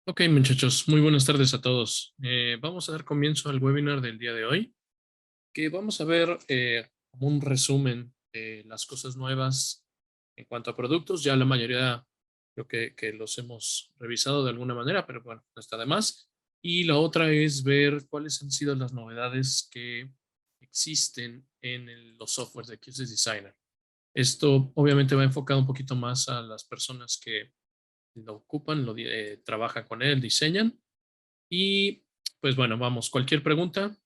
Ok, muchachos, muy buenas tardes a todos. Vamos a dar comienzo al webinar del día de hoy, que vamos a ver como un resumen de las cosas nuevas en cuanto a productos. Ya la mayoría creo que los hemos revisado de alguna manera, pero bueno, no está de más. Y la otra es ver cuáles han sido las novedades que existen en los softwares de QC Designer. Esto obviamente va enfocado un poquito más a las personas que lo ocupan, trabajan con él, diseñan. Y pues bueno, vamos, cualquier pregunta.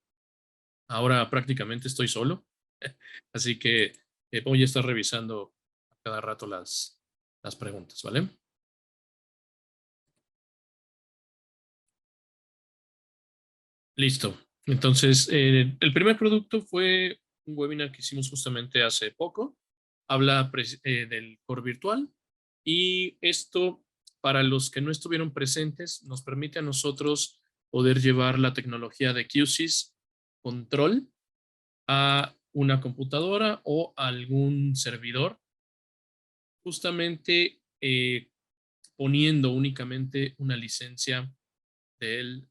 Ahora prácticamente estoy solo, así que voy a estar revisando a cada rato las preguntas, ¿vale? Listo. Entonces, el primer producto fue un webinar que hicimos justamente hace poco. Habla del core virtual y esto, para los que no estuvieron presentes, nos permite a nosotros poder llevar la tecnología de QSys Control a una computadora o a algún servidor, justamente poniendo únicamente una licencia del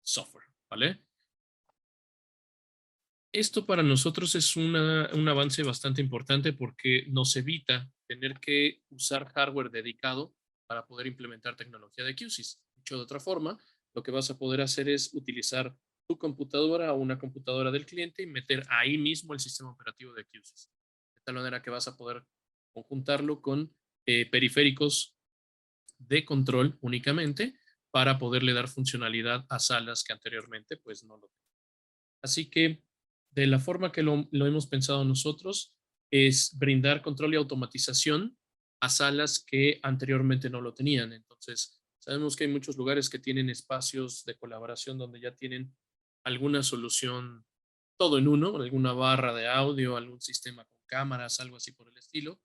software, ¿vale? Esto para nosotros es un avance bastante importante porque nos evita tener que usar hardware dedicado para poder implementar tecnología de QSys. Dicho de otra forma, lo que vas a poder hacer es utilizar tu computadora o una computadora del cliente y meter ahí mismo el sistema operativo de QSys. De tal manera que vas a poder conjuntarlo con periféricos de control únicamente para poderle dar funcionalidad a salas que anteriormente pues no lo tenían. Así que de la forma que lo hemos pensado nosotros es brindar control y automatización a salas que anteriormente no lo tenían. Entonces, sabemos que hay muchos lugares que tienen espacios de colaboración donde ya tienen alguna solución todo en uno, alguna barra de audio, algún sistema con cámaras, algo así por el estilo,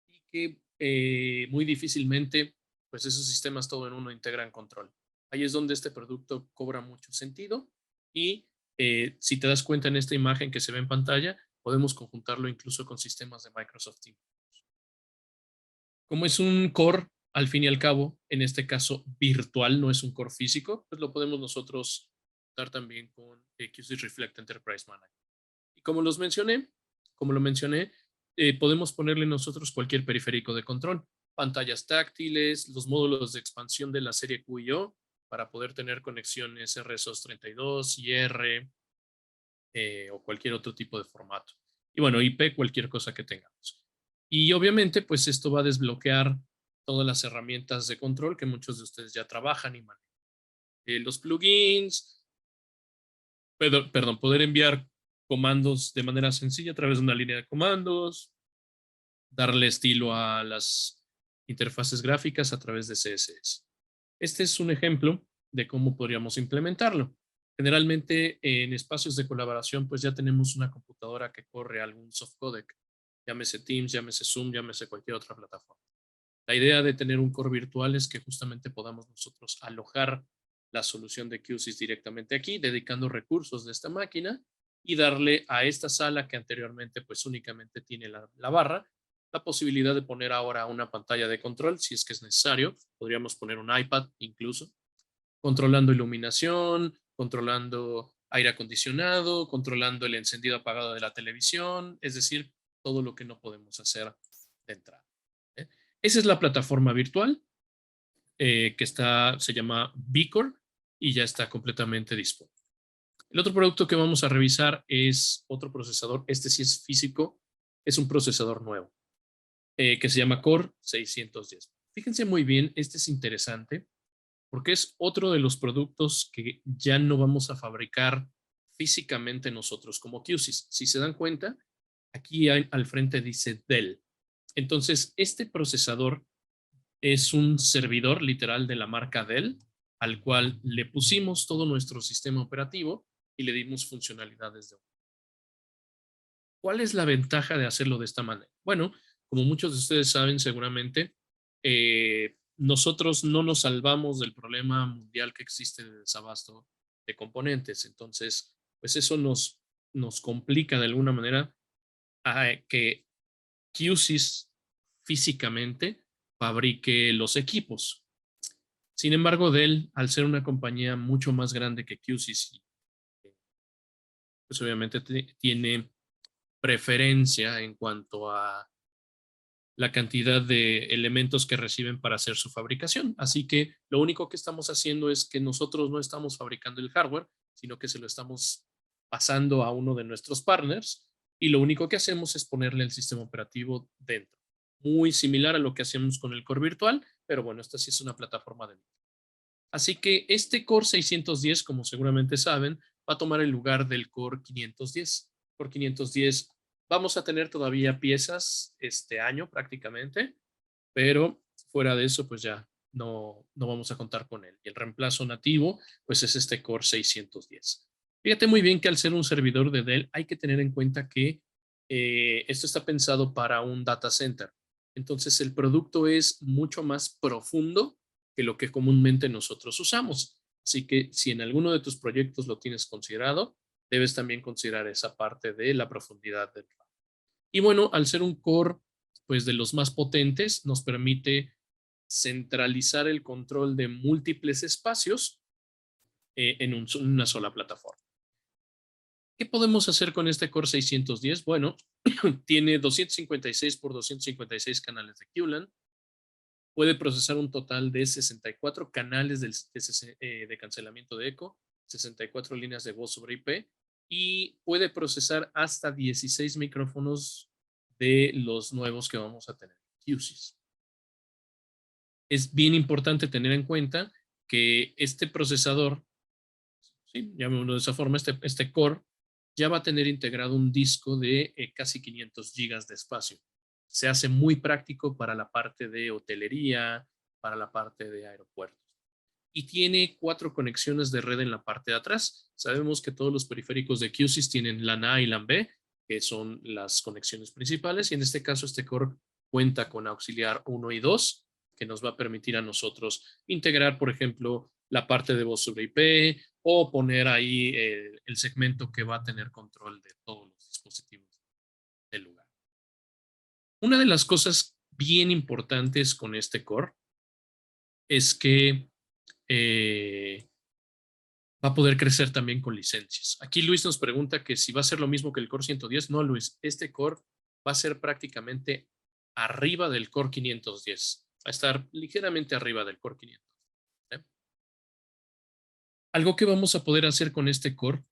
y que muy difícilmente pues esos sistemas todo en uno integran control. Ahí es donde este producto cobra mucho sentido y si te das cuenta en esta imagen que se ve en pantalla, podemos conjuntarlo incluso con sistemas de Microsoft Teams. Como es un core, al fin y al cabo, en este caso virtual, no es un core físico, pues lo podemos nosotros dar también con QC Reflect Enterprise Manager. Y como lo mencioné, podemos ponerle nosotros cualquier periférico de control, pantallas táctiles, los módulos de expansión de la serie Q y O para poder tener conexiones RSOS32, IR, o cualquier otro tipo de formato. Y bueno, IP, cualquier cosa que tengamos. Y obviamente, pues esto va a desbloquear todas las herramientas de control que muchos de ustedes ya trabajan y manejan. Los plugins, perdón, poder enviar comandos de manera sencilla a través de una línea de comandos, darle estilo a las interfaces gráficas a través de CSS. Este es un ejemplo de cómo podríamos implementarlo. Generalmente en espacios de colaboración pues ya tenemos una computadora que corre algún soft codec, llámese Teams, llámese Zoom, llámese cualquier otra plataforma. La idea de tener un core virtual es que justamente podamos nosotros alojar la solución de QSys directamente aquí, dedicando recursos de esta máquina y darle a esta sala que anteriormente pues únicamente tiene la barra, la posibilidad de poner ahora una pantalla de control si es que es necesario. Podríamos poner un iPad incluso, controlando iluminación, controlando aire acondicionado, controlando el encendido apagado de la televisión, es decir, todo lo que no podemos hacer de entrada. ¿Eh? Esa es la plataforma virtual que se llama Vicor y ya está completamente disponible. El otro producto que vamos a revisar es otro procesador, este sí es físico, es un procesador nuevo que se llama Core 610. Fíjense muy bien, este es interesante porque es otro de los productos que ya no vamos a fabricar físicamente nosotros como QSys. Si se dan cuenta, aquí al frente dice Dell. Entonces, este procesador es un servidor literal de la marca Dell, al cual le pusimos todo nuestro sistema operativo y le dimos funcionalidades de. ¿Cuál es la ventaja de hacerlo de esta manera? Bueno, como muchos de ustedes saben seguramente, nosotros no nos salvamos del problema mundial que existe de desabasto de componentes. Entonces, pues eso nos complica de alguna manera que QSys físicamente fabrique los equipos. Sin embargo, Dell, al ser una compañía mucho más grande que QCC, pues obviamente tiene preferencia en cuanto a la cantidad de elementos que reciben para hacer su fabricación. Así que lo único que estamos haciendo es que nosotros no estamos fabricando el hardware, sino que se lo estamos pasando a uno de nuestros partners y lo único que hacemos es ponerle el sistema operativo dentro. Muy similar a lo que hacemos con el core virtual, pero bueno, esta sí es una plataforma de. Así que este Core 610, como seguramente saben, va a tomar el lugar del Core 510. Core 510, vamos a tener todavía piezas este año prácticamente, pero fuera de eso, pues ya no vamos a contar con él. Y el reemplazo nativo, pues es este Core 610. Fíjate muy bien que al ser un servidor de Dell, hay que tener en cuenta que esto está pensado para un data center. Entonces, el producto es mucho más profundo que lo que comúnmente nosotros usamos. Así que si en alguno de tus proyectos lo tienes considerado, debes también considerar esa parte de la profundidad del RAM. Y bueno, al ser un core pues de los más potentes, nos permite centralizar el control de múltiples espacios en una sola plataforma. ¿Qué podemos hacer con este Core 610? Bueno, tiene 256 por 256 canales de QLAN, puede procesar un total de 64 canales de cancelamiento de eco, 64 líneas de voz sobre IP y puede procesar hasta 16 micrófonos de los nuevos que vamos a tener. QCs. Es bien importante tener en cuenta que este procesador, ¿sí? Llamémoslo de esa forma, este core, ya va a tener integrado un disco de casi 500 gigas de espacio. Se hace muy práctico para la parte de hotelería, para la parte de aeropuertos. Y tiene 4 conexiones de red en la parte de atrás. Sabemos que todos los periféricos de QSys tienen LAN A y LAN B, que son las conexiones principales, y en este caso este core cuenta con auxiliar 1 y 2, que nos va a permitir a nosotros integrar, por ejemplo, la parte de voz sobre IP o poner ahí el segmento que va a tener control de todos los dispositivos del lugar. Una de las cosas bien importantes con este core es que va a poder crecer también con licencias. Aquí Luis nos pregunta que si va a ser lo mismo que el Core 110. No, Luis, este Core va a ser prácticamente arriba del Core 510. Va a estar ligeramente arriba del Core 500. ¿Eh? Algo que vamos a poder hacer con este Core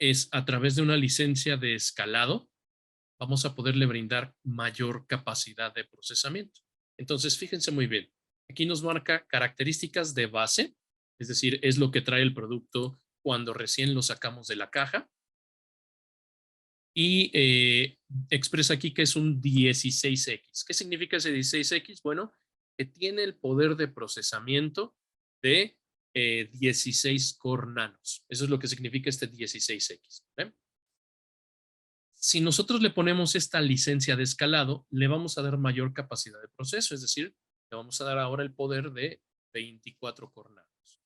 es a través de una licencia de escalado, vamos a poderle brindar mayor capacidad de procesamiento. Entonces, fíjense muy bien. Aquí nos marca características de base, es decir, es lo que trae el producto cuando recién lo sacamos de la caja. Y expresa aquí que es un 16X. ¿Qué significa ese 16X? Bueno, que tiene el poder de procesamiento de 16 core nanos. Eso es lo que significa este 16X. ¿eh? Si nosotros le ponemos esta licencia de escalado, le vamos a dar mayor capacidad de proceso, es decir, le vamos a dar ahora el poder de 24 core nanos.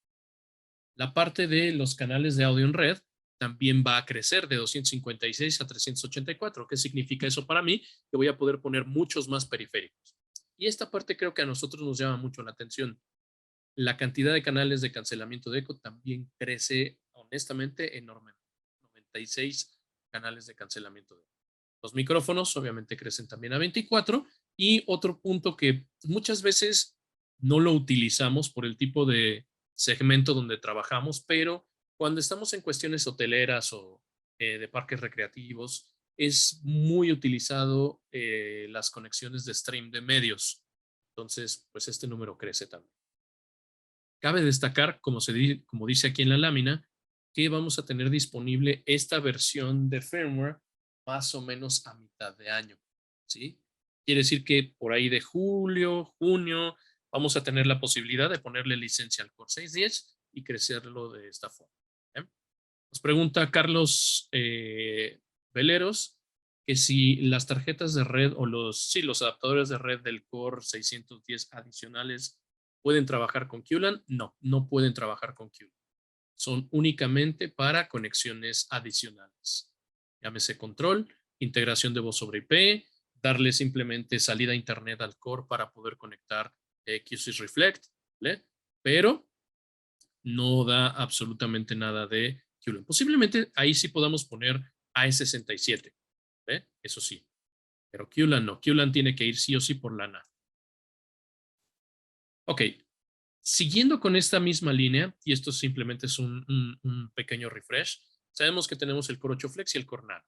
La parte de los canales de audio en red también va a crecer de 256 a 384. ¿Qué significa eso para mí? Que voy a poder poner muchos más periféricos. Y esta parte creo que a nosotros nos llama mucho la atención. La cantidad de canales de cancelamiento de eco también crece honestamente enormemente. 96 canales de cancelamiento de eco. Los micrófonos obviamente crecen también a 24. Y otro punto que muchas veces no lo utilizamos por el tipo de segmento donde trabajamos, pero cuando estamos en cuestiones hoteleras o de parques recreativos, es muy utilizado las conexiones de stream de medios. Entonces, pues este número crece también. Cabe destacar, como dice aquí en la lámina, que vamos a tener disponible esta versión de firmware más o menos a mitad de año. ¿Sí? Quiere decir que por ahí de julio, junio, vamos a tener la posibilidad de ponerle licencia al Core 610 y crecerlo de esta forma. ¿eh? Nos pregunta Carlos Veleros que si las tarjetas de red o los adaptadores de red del Core 610 adicionales pueden trabajar con QLAN. No, no pueden trabajar con QLAN. Son únicamente para conexiones adicionales. Llámese control, integración de voz sobre IP, darle simplemente salida a internet al core para poder conectar QSys Reflect, ¿vale? pero no da absolutamente nada de QLAN. Posiblemente ahí sí podamos poner AE67, ¿eh? Eso sí, pero QLAN no. QLAN tiene que ir sí o sí por lana. Ok, siguiendo con esta misma línea, y esto simplemente es un pequeño refresh, sabemos que tenemos el Core 8 Flex y el Core Nano.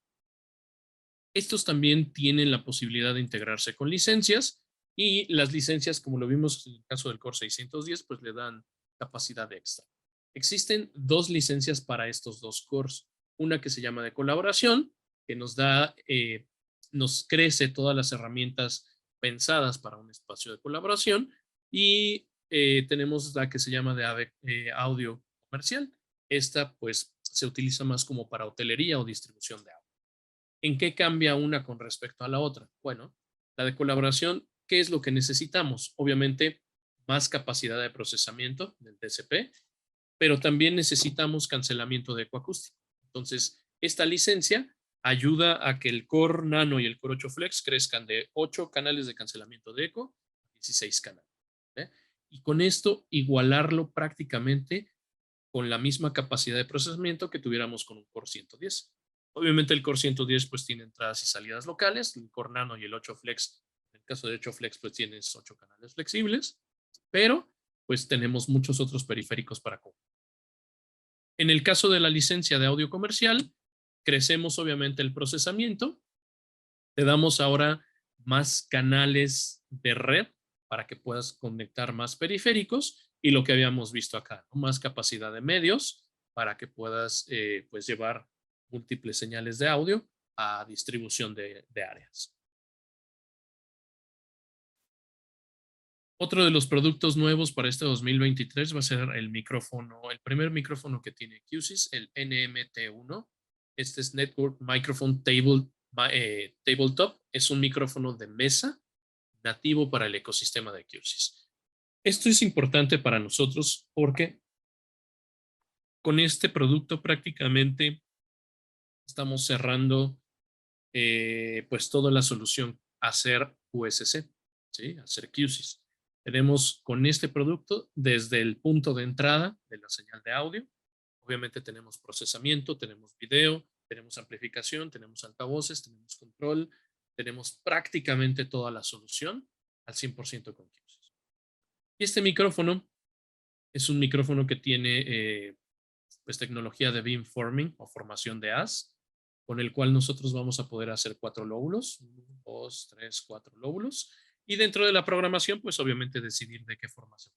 Estos también tienen la posibilidad de integrarse con licencias y las licencias, como lo vimos en el caso del Core 610, pues le dan capacidad extra. Existen dos licencias para estos dos cores. Una que se llama de colaboración, que nos da, nos crece todas las herramientas pensadas para un espacio de colaboración, y tenemos la que se llama de audio comercial. Esta pues se utiliza más como para hotelería o distribución de audio. ¿En qué cambia una con respecto a la otra? Bueno, la de colaboración, ¿qué es lo que necesitamos? Obviamente, más capacidad de procesamiento del TCP, pero también necesitamos cancelamiento de ecoacústico. Entonces, esta licencia ayuda a que el Core Nano y el Core 8 Flex crezcan de 8 canales de cancelamiento de eco a 16 canales. ¿eh? Y con esto igualarlo prácticamente con la misma capacidad de procesamiento que tuviéramos con un Core 110. Obviamente el Core 110 pues tiene entradas y salidas locales, el Core Nano y el 8 Flex, en el caso de 8 Flex pues tienes 8 canales flexibles, pero pues tenemos muchos otros periféricos para comprar. En el caso de la licencia de audio comercial, crecemos obviamente el procesamiento, te damos ahora más canales de red para que puedas conectar más periféricos y lo que habíamos visto acá, ¿no? Más capacidad de medios para que puedas pues llevar múltiples señales de audio a distribución de áreas. Otro de los productos nuevos para este 2023 va a ser el micrófono, el primer micrófono que tiene QSIS, el NMT1. Este es Network Microphone Tabletop. Es un micrófono de mesa nativo para el ecosistema de QSIS. Esto es importante para nosotros porque con este producto prácticamente estamos cerrando pues toda la solución a hacer USC, ¿sí? A hacer QSIS. Tenemos con este producto desde el punto de entrada de la señal de audio. Obviamente tenemos procesamiento, tenemos video, tenemos amplificación, tenemos altavoces, tenemos control, tenemos prácticamente toda la solución al 100% con QSIS. Y este micrófono es un micrófono que tiene pues tecnología de beamforming o formación de haz, con el cual nosotros vamos a poder hacer 4 lóbulos, 1, 2, 3, 4 lóbulos, y dentro de la programación, pues obviamente decidir de qué forma se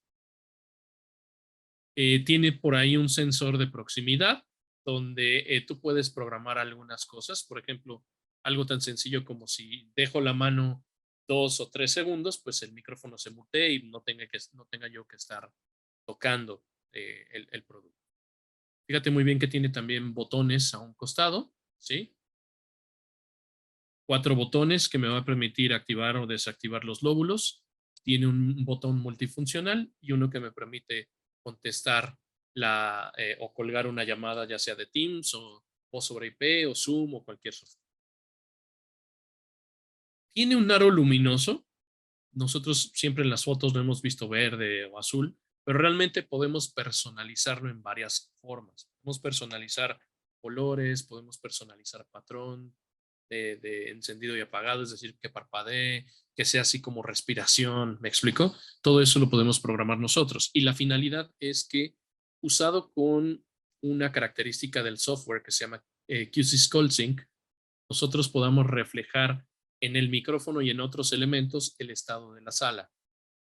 tiene por ahí un sensor de proximidad, donde tú puedes programar algunas cosas, por ejemplo, algo tan sencillo como si dejo la mano 2 o 3 segundos, pues el micrófono se mutee y no tenga yo que estar tocando el producto. Fíjate muy bien que tiene también botones a un costado, ¿sí? 4 botones que me va a permitir activar o desactivar los lóbulos. Tiene un botón multifuncional y uno que me permite contestar o colgar una llamada, ya sea de Teams o sobre IP o Zoom o cualquier software. Tiene un aro luminoso. Nosotros siempre en las fotos lo hemos visto verde o azul, pero realmente podemos personalizarlo en varias formas. Podemos personalizar colores, podemos personalizar patrón de encendido y apagado, es decir, que parpadee, que sea así como respiración, ¿me explico? Todo eso lo podemos programar nosotros. Y la finalidad es que, usado con una característica del software que se llama QSys Call Sync, nosotros podamos reflejar en el micrófono y en otros elementos el estado de la sala.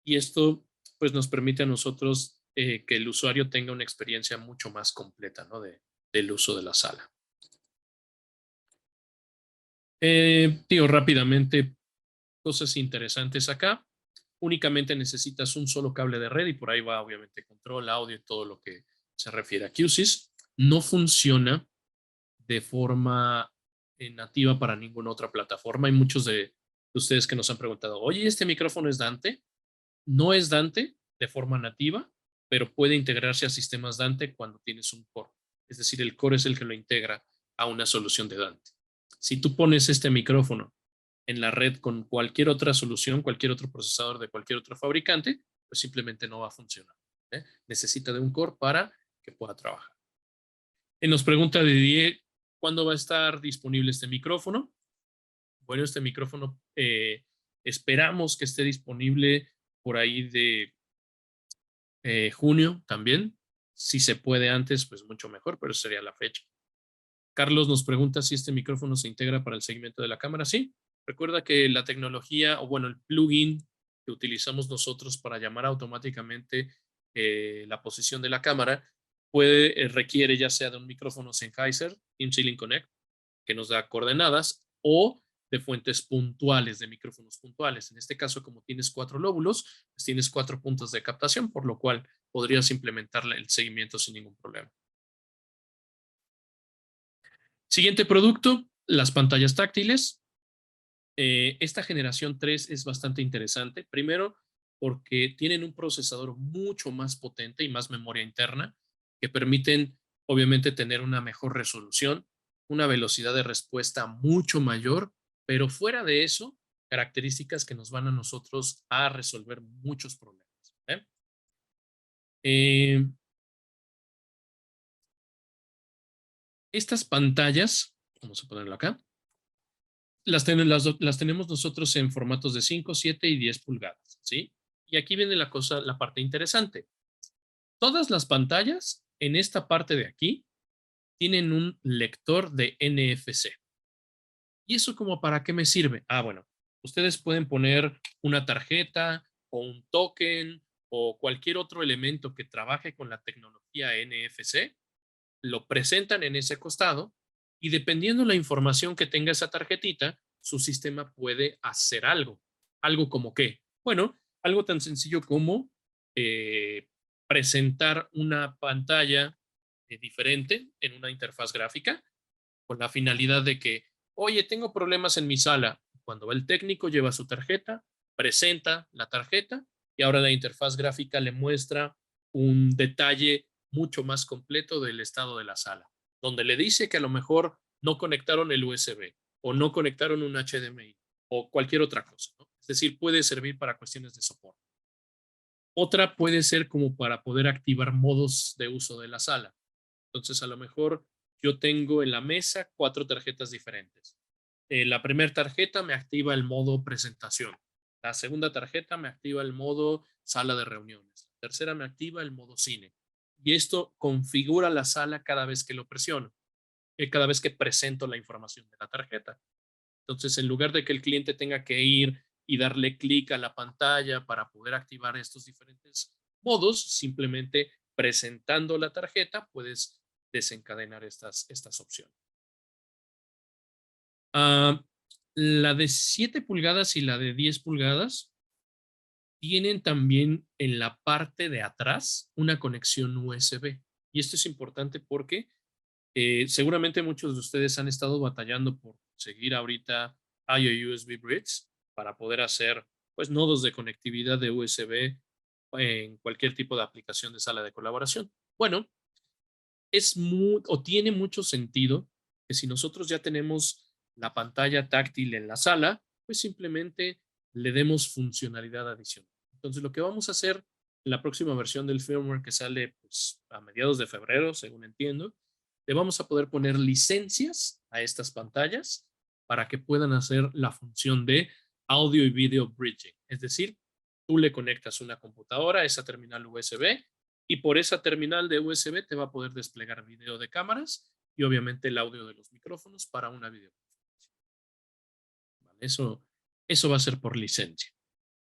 Y esto pues nos permite a nosotros que el usuario tenga una experiencia mucho más completa, ¿no? Del uso de la sala. Digo rápidamente cosas interesantes acá. Únicamente necesitas un solo cable de red y por ahí va obviamente control, audio y todo lo que se refiere a QSIS. No funciona de forma nativa para ninguna otra plataforma. Hay muchos de ustedes que nos han preguntado, oye, ¿este micrófono es Dante? No es Dante de forma nativa, pero puede integrarse a sistemas Dante cuando tienes un core. Es decir, el core es el que lo integra a una solución de Dante. Si tú pones este micrófono en la red con cualquier otra solución, cualquier otro procesador de cualquier otro fabricante, pues simplemente no va a funcionar. ¿eh? Necesita de un core para que pueda trabajar. Nos pregunta Didier, ¿cuándo va a estar disponible este micrófono? Bueno, este micrófono esperamos que esté disponible por ahí de junio también. Si se puede antes, pues mucho mejor, pero sería la fecha. Carlos nos pregunta si este micrófono se integra para el seguimiento de la cámara. Sí, recuerda que la tecnología, o bueno, el plugin que utilizamos nosotros para llamar automáticamente la posición de la cámara requiere ya sea de un micrófono Sennheiser, InSilicon Connect, que nos da coordenadas, o de fuentes puntuales, de micrófonos puntuales. En este caso, como tienes 4 lóbulos, pues tienes 4 puntos de captación, por lo cual podrías implementar el seguimiento sin ningún problema. Siguiente producto, las pantallas táctiles. Esta generación 3 es bastante interesante. Primero, porque tienen un procesador mucho más potente y más memoria interna que permiten, obviamente, tener una mejor resolución, una velocidad de respuesta mucho mayor, pero fuera de eso, características que nos van a nosotros a resolver muchos problemas. ¿Eh? Eh, estas pantallas, vamos a ponerlo acá, las tenemos nosotros en formatos de 5, 7 y 10 pulgadas, ¿sí? Y aquí viene la parte interesante. Todas las pantallas en esta parte de aquí tienen un lector de NFC. ¿Y eso como para qué me sirve? Ah, bueno, ustedes pueden poner una tarjeta o un token o cualquier otro elemento que trabaje con la tecnología NFC, lo presentan en ese costado y dependiendo la información que tenga esa tarjetita, su sistema puede hacer algo. ¿Algo como qué? Bueno, algo tan sencillo como presentar una pantalla diferente en una interfaz gráfica con la finalidad de que, oye, tengo problemas en mi sala. Cuando va el técnico, lleva su tarjeta, presenta la tarjeta y ahora la interfaz gráfica le muestra un detalle mucho más completo del estado de la sala, donde le dice que a lo mejor no conectaron el USB o no conectaron un HDMI o cualquier otra cosa, ¿no? Es decir, puede servir para cuestiones de soporte. Otra puede ser como para poder activar modos de uso de la sala. Entonces, a lo mejor yo tengo en la mesa 4 tarjetas diferentes. La primera tarjeta me activa el modo presentación. La segunda tarjeta me activa el modo sala de reuniones. La tercera me activa el modo cine. Y esto configura la sala cada vez que lo presiono, cada vez que presento la información de la tarjeta. Entonces, en lugar de que el cliente tenga que ir y darle clic a la pantalla para poder activar estos diferentes modos, simplemente presentando la tarjeta puedes desencadenar estas opciones. Uh, la de 7 pulgadas y la de 10 pulgadas tienen también en la parte de atrás una conexión USB. Y esto es importante porque seguramente muchos de ustedes han estado batallando por conseguir ahorita IO USB Bridge para poder hacer pues nodos de conectividad de USB en cualquier tipo de aplicación de sala de colaboración. Bueno, tiene mucho sentido que si nosotros ya tenemos la pantalla táctil en la sala, pues simplemente le demos funcionalidad adicional. Entonces, lo que vamos a hacer en la próxima versión del firmware que sale pues, a mediados de febrero, según entiendo, le vamos a poder poner licencias a estas pantallas para que puedan hacer la función de audio y video bridging. Es decir, tú le conectas una computadora a esa terminal USB y por esa terminal de USB te va a poder desplegar video de cámaras y obviamente el audio de los micrófonos para una videoconferencia. ¿Vale? Eso va a ser por licencia.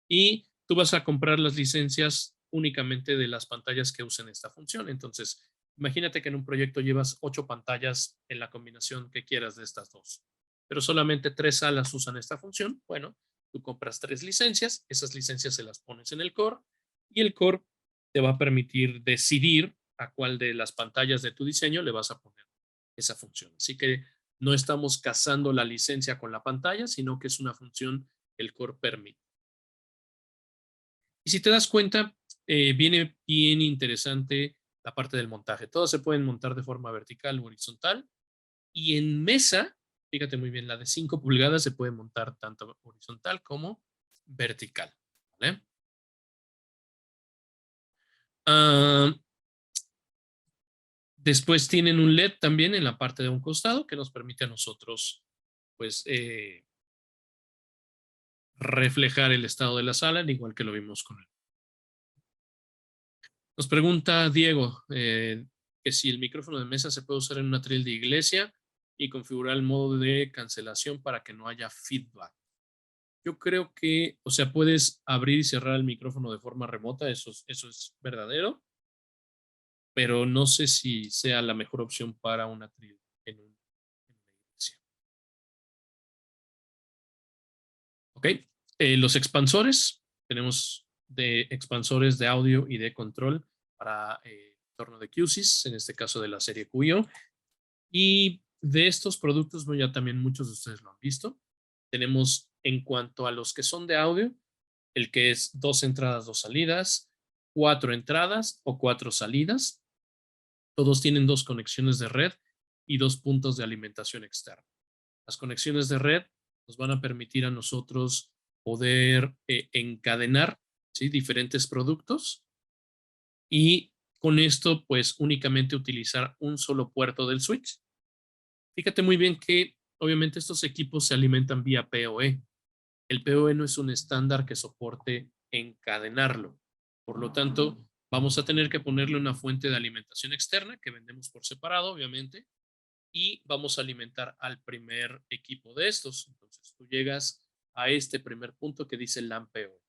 Y tú vas a comprar las licencias únicamente de las pantallas que usen esta función. Entonces, imagínate que en un proyecto llevas 8 pantallas en la combinación que quieras de estas dos, pero solamente 3 salas usan esta función. Bueno, tú compras 3 licencias, esas licencias se las pones en el core y el core te va a permitir decidir a cuál de las pantallas de tu diseño le vas a poner esa función. Así que no estamos casando la licencia con la pantalla, sino que es una función que el core permite. Y si te das cuenta, viene bien interesante la parte del montaje. Todas se pueden montar de forma vertical o horizontal. Y en mesa, fíjate muy bien, la de 5 pulgadas se puede montar tanto horizontal como vertical. ¿Vale? Ah, después tienen un LED también en la parte de un costado que nos permite a nosotros, pues, reflejar el estado de la sala, al igual que lo vimos con él. Nos pregunta Diego que si el micrófono de mesa se puede usar en una atril de iglesia y configurar el modo de cancelación para que no haya feedback. Yo creo que, o sea, puedes abrir y cerrar el micrófono de forma remota, eso es verdadero, pero no sé si sea la mejor opción para una atril en una iglesia. Ok, los expansores, tenemos de expansores de audio y de control para entorno de QSIS, en este caso de la serie QIO. Y de estos productos, bueno, ya también muchos de ustedes lo han visto. Tenemos en cuanto a los que son de audio, el que es 2 entradas, 2 salidas, 4 entradas o 4 salidas. Todos tienen 2 conexiones de red y 2 puntos de alimentación externa. Las conexiones de red nos van a permitir a nosotros poder encadenar, ¿sí?, diferentes productos y con esto pues únicamente utilizar un solo puerto del switch. Fíjate muy bien que obviamente estos equipos se alimentan vía PoE. El PoE no es un estándar que soporte encadenarlo. Por lo tanto, vamos a tener que ponerle una fuente de alimentación externa que vendemos por separado, obviamente, y vamos a alimentar al primer equipo de estos. Entonces, tú llegas a este primer punto que dice LAN PoE.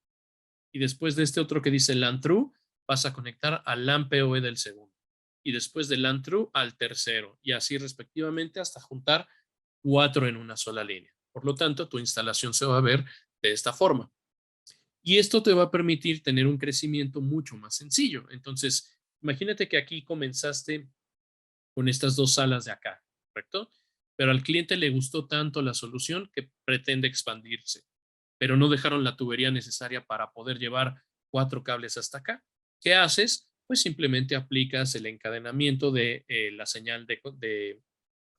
Y después de este otro que dice LAN True, vas a conectar al LAN PoE del segundo. Y después del LAN True al tercero. Y así respectivamente hasta juntar 4 en una sola línea. Por lo tanto, tu instalación se va a ver de esta forma. Y esto te va a permitir tener un crecimiento mucho más sencillo. Entonces, imagínate que aquí comenzaste con estas 2 salas de acá, ¿correcto? Pero al cliente le gustó tanto la solución que pretende expandirse, pero no dejaron la tubería necesaria para poder llevar 4 cables hasta acá. ¿Qué haces? Pues simplemente aplicas el encadenamiento de la señal de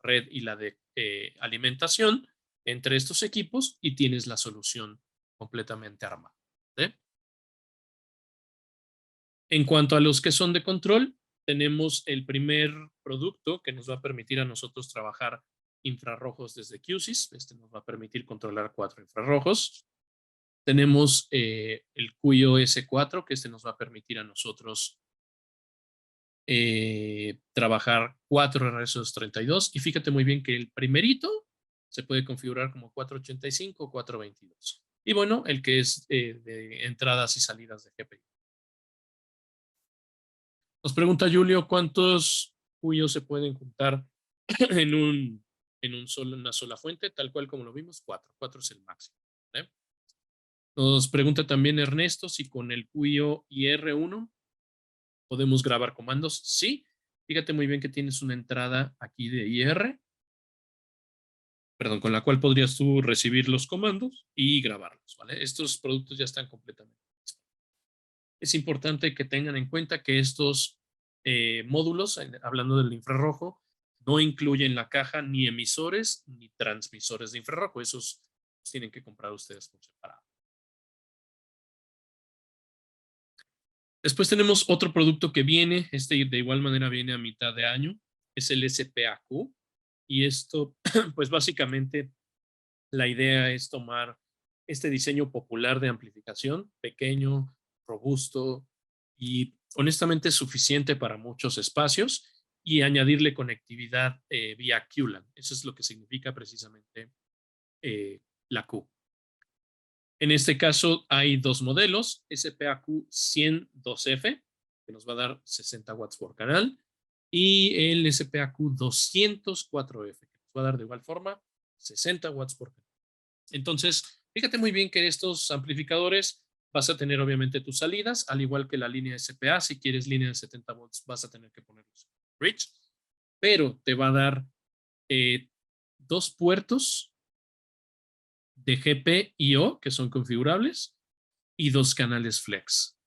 red y la de alimentación entre estos equipos y tienes la solución completamente armada. ¿Sí? En cuanto a los que son de control, tenemos el primer producto que nos va a permitir a nosotros trabajar infrarrojos desde QSIS. Este nos va a permitir controlar 4 infrarrojos. Tenemos el QIO S4, que este nos va a permitir a nosotros trabajar 4 RS-232. Y fíjate muy bien que el primerito se puede configurar como 485 o 422. Y bueno, el que es de entradas y salidas de GPI. Nos pregunta Julio cuántos QIOs se pueden juntar en una sola fuente, tal cual como lo vimos, 4. 4 es el máximo. ¿Vale? Nos pregunta también Ernesto si con el QIO IR1 podemos grabar comandos. Sí, fíjate muy bien que tienes una entrada aquí de IR, perdón, con la cual podrías tú recibir los comandos y grabarlos, ¿vale? Estos productos ya están completamente. Es importante que tengan en cuenta que estos módulos, hablando del infrarrojo, no incluyen la caja ni emisores ni transmisores de infrarrojo. Esos los tienen que comprar ustedes por separado. Después tenemos otro producto que viene, este de igual manera viene a mitad de año, es el SPAQ. Y esto, pues básicamente la idea es tomar este diseño popular de amplificación, pequeño, robusto y honestamente suficiente para muchos espacios y añadirle conectividad vía QLAN. Eso es lo que significa precisamente la Q. En este caso hay 2 modelos, SPAQ 102F, que nos va a dar 60 watts por canal, y el SPAQ 204F, que nos va a dar de igual forma 60 watts por canal. Entonces, fíjate muy bien que estos amplificadores vas a tener obviamente tus salidas, al igual que la línea SPA. Si quieres línea de 70 volts, vas a tener que ponerlos bridge, pero te va a dar 2 puertos de GP y O que son configurables y 2 canales flex.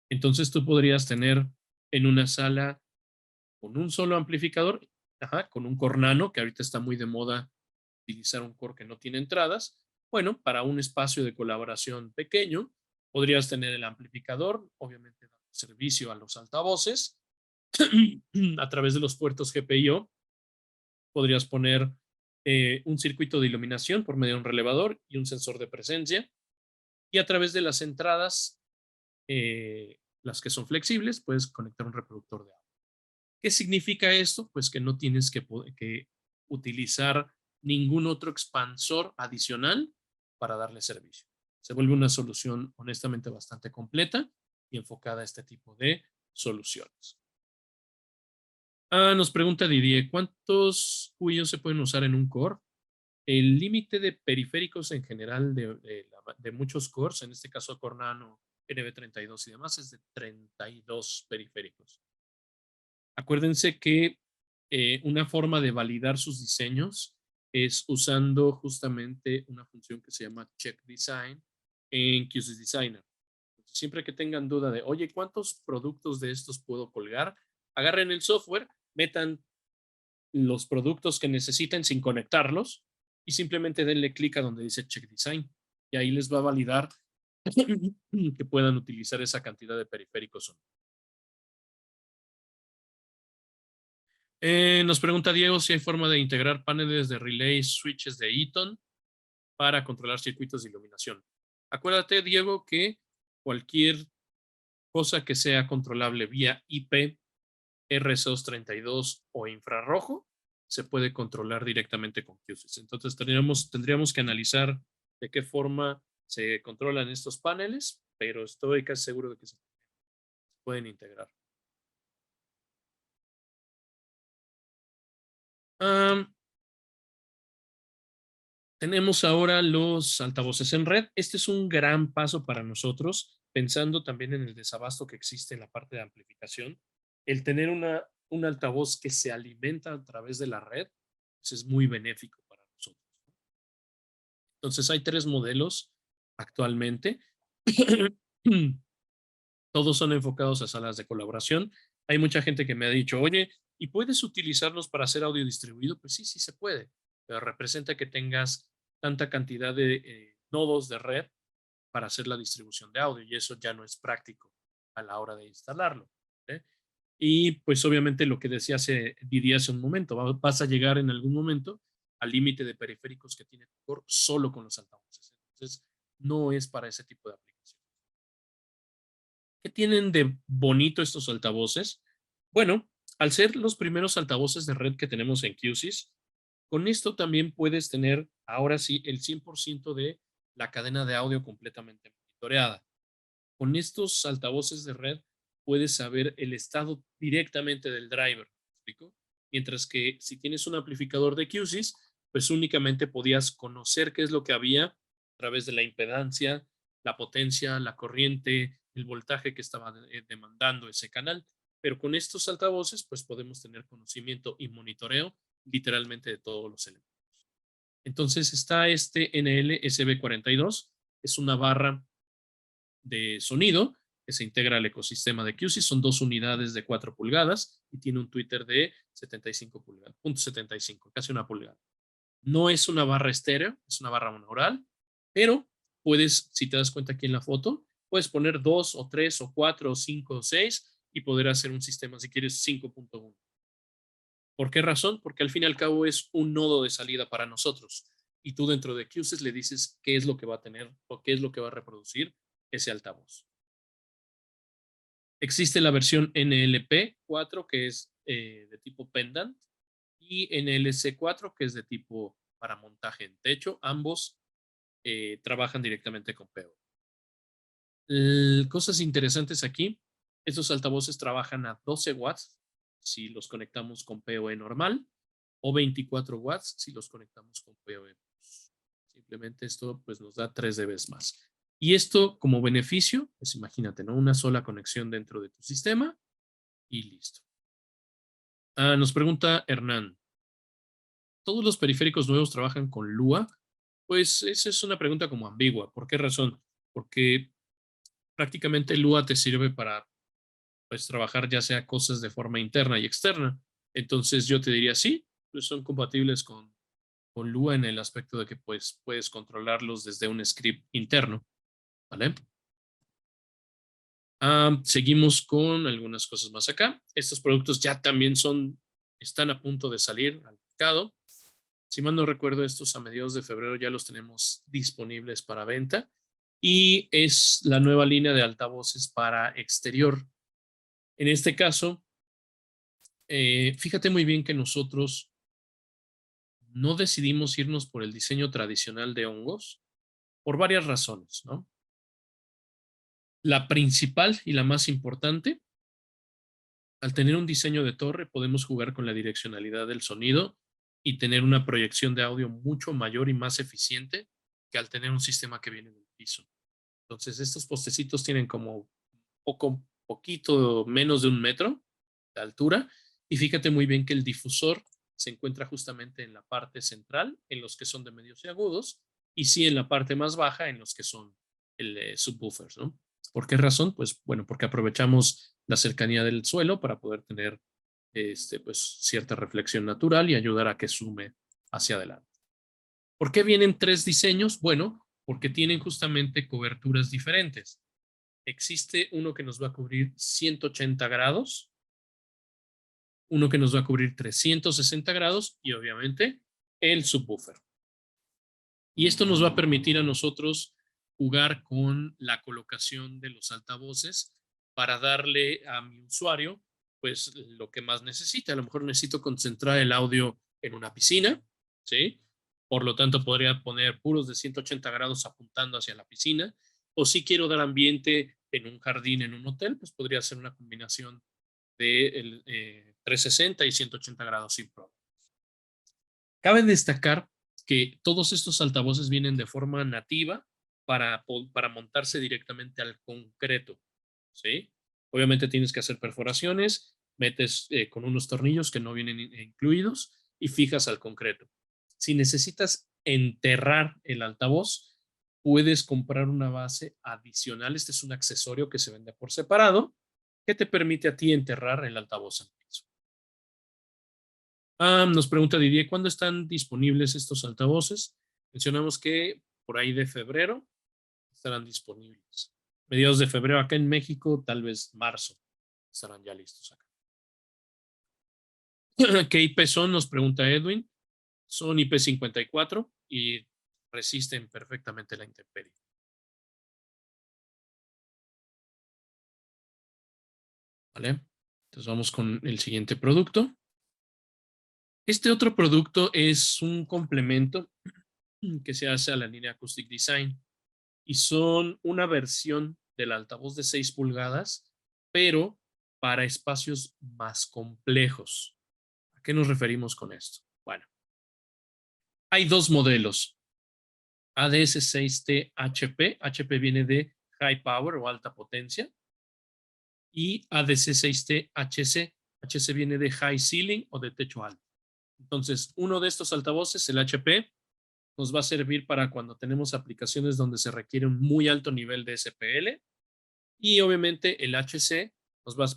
Entonces tú podrías tener en una sala con un solo amplificador, con un core nano, que ahorita está muy de moda utilizar un core que no tiene entradas. Bueno, para un espacio de colaboración pequeño, podrías tener el amplificador, obviamente servicio a los altavoces a través de los puertos GPIO. Podrías poner un circuito de iluminación por medio de un relevador y un sensor de presencia. Y a través de las entradas, las que son flexibles, puedes conectar un reproductor de audio. ¿Qué significa esto? Pues que no tienes que utilizar ningún otro expansor adicional para darle servicio. Se vuelve una solución honestamente bastante completa y enfocada a este tipo de soluciones. Nos pregunta Didier, ¿cuántos QIOS se pueden usar en un core? El límite de periféricos en general de muchos cores, en este caso Core Nano, NV32 y demás, es de 32 periféricos. Acuérdense que una forma de validar sus diseños es usando justamente una función que se llama Check Design en QSys Designer. Siempre que tengan duda de, oye, ¿cuántos productos de estos puedo colgar? Agarren el software, metan los productos que necesiten sin conectarlos y simplemente denle clic a donde dice Check Design. Y ahí les va a validar que puedan utilizar esa cantidad de periféricos. Nos pregunta Diego si hay forma de integrar paneles de relay, switches de Eaton para controlar circuitos de iluminación. Acuérdate, Diego, que cualquier cosa que sea controlable vía IP, RC232 o infrarrojo se puede controlar directamente con QSys. Entonces tendríamos que analizar de qué forma se controlan estos paneles, pero estoy casi seguro de que se pueden integrar. Tenemos ahora los altavoces en red. Este es un gran paso para nosotros, pensando también en el desabasto que existe en la parte de amplificación. El tener un altavoz que se alimenta a través de la red pues es muy benéfico para nosotros. Entonces hay 3 modelos actualmente. Todos son enfocados a salas de colaboración. Hay mucha gente que me ha dicho, oye, ¿y puedes utilizarlos para hacer audio distribuido? Pues sí, sí se puede, pero representa que tengas tanta cantidad de nodos de red para hacer la distribución de audio y eso ya no es práctico a la hora de instalarlo. ¿eh? Y pues obviamente lo que decía Didier hace un momento, vas a llegar en algún momento al límite de periféricos que tiene tu core solo con los altavoces. Entonces, no es para ese tipo de aplicación. ¿Qué tienen de bonito estos altavoces? Bueno, al ser los primeros altavoces de red que tenemos en QSys, con esto también puedes tener ahora sí el 100% de la cadena de audio completamente monitoreada. Con estos altavoces de red puedes saber el estado directamente del driver, ¿me explico? Mientras que si tienes un amplificador de QSys, pues únicamente podías conocer qué es lo que había a través de la impedancia, la potencia, la corriente, el voltaje que estaba demandando ese canal. Pero con estos altavoces, pues podemos tener conocimiento y monitoreo literalmente de todos los elementos. Entonces está este NL-SB42, es una barra de sonido que se integra al ecosistema de QSys. Son 2 unidades de 4 pulgadas y tiene un tweeter de 75 pulgadas, .75, casi una pulgada. No es una barra estéreo, es una barra monaural, pero puedes, si te das cuenta aquí en la foto, puedes poner 2 o 3 o 4 o 5 o 6 y poder hacer un sistema, si quieres, 5.1. ¿Por qué razón? Porque al fin y al cabo es un nodo de salida para nosotros. Y tú dentro de QSys le dices qué es lo que va a tener o qué es lo que va a reproducir ese altavoz. Existe la versión NLP4 que es de tipo pendant y NLC4 que es de tipo para montaje en techo. Ambos trabajan directamente con PoE. Cosas interesantes aquí. Estos altavoces trabajan a 12 watts si los conectamos con PoE normal o 24 watts si los conectamos con PoE. Simplemente esto pues nos da 3 dB más. Y esto como beneficio, pues imagínate, ¿no? Una sola conexión dentro de tu sistema y listo. Nos pregunta Hernán, ¿todos los periféricos nuevos trabajan con Lua? Pues esa es una pregunta como ambigua. ¿Por qué razón? Porque prácticamente Lua te sirve para pues trabajar ya sea cosas de forma interna y externa. Entonces yo te diría sí, pues son compatibles con Lua en el aspecto de que pues puedes controlarlos desde un script interno, ¿vale? Seguimos con algunas cosas más acá. Estos productos ya también están a punto de salir al mercado. Si mal no recuerdo, estos a mediados de febrero ya los tenemos disponibles para venta. Y es la nueva línea de altavoces para exterior. En este caso, fíjate muy bien que nosotros no decidimos irnos por el diseño tradicional de hongos por varias razones, ¿no? La principal y la más importante, al tener un diseño de torre, podemos jugar con la direccionalidad del sonido y tener una proyección de audio mucho mayor y más eficiente que al tener un sistema que viene del piso. Entonces, estos postecitos tienen como poquito menos de 1 metro de altura. Y fíjate muy bien que el difusor se encuentra justamente en la parte central, en los que son de medios y agudos, y sí en la parte más baja, en los que son el subwoofers, ¿no? ¿Por qué razón? Pues bueno, porque aprovechamos la cercanía del suelo para poder tener pues, cierta reflexión natural y ayudar a que sume hacia adelante. ¿Por qué vienen 3 diseños? Bueno, porque tienen justamente coberturas diferentes. Existe uno que nos va a cubrir 180 grados, uno que nos va a cubrir 360 grados y obviamente el subwoofer. Y esto nos va a permitir a nosotros jugar con la colocación de los altavoces para darle a mi usuario pues lo que más necesita. A lo mejor necesito concentrar el audio en una piscina, ¿sí? Por lo tanto, podría poner puros de 180 grados apuntando hacia la piscina. O si quiero dar ambiente en un jardín, en un hotel, pues podría ser una combinación de 360 y 180 grados sin problema. Cabe destacar que todos estos altavoces vienen de forma nativa para montarse directamente al concreto, ¿sí? Obviamente tienes que hacer perforaciones, metes con unos tornillos que no vienen incluidos y fijas al concreto. Si necesitas enterrar el altavoz, puedes comprar una base adicional. Este es un accesorio que se vende por separado que te permite a ti enterrar el altavoz al piso. Nos pregunta Didier, ¿cuándo están disponibles estos altavoces? Mencionamos que por ahí de febrero estarán disponibles. Mediados de febrero acá en México, tal vez marzo, estarán ya listos acá. ¿Qué IP son? Nos pregunta Edwin. Son IP54 y resisten perfectamente la intemperie. ¿Vale? Entonces vamos con el siguiente producto. Este otro producto es un complemento que se hace a la línea Acoustic Design y son una versión del altavoz de 6 pulgadas, pero para espacios más complejos. ¿A qué nos referimos con esto? Bueno, hay 2 modelos. ADS6T HP. HP viene de High Power o alta potencia. Y ADC6T HC. HC viene de High Ceiling o de techo alto. Entonces, uno de estos altavoces, el HP, nos va a servir para cuando tenemos aplicaciones donde se requiere un muy alto nivel de SPL. Y obviamente el HC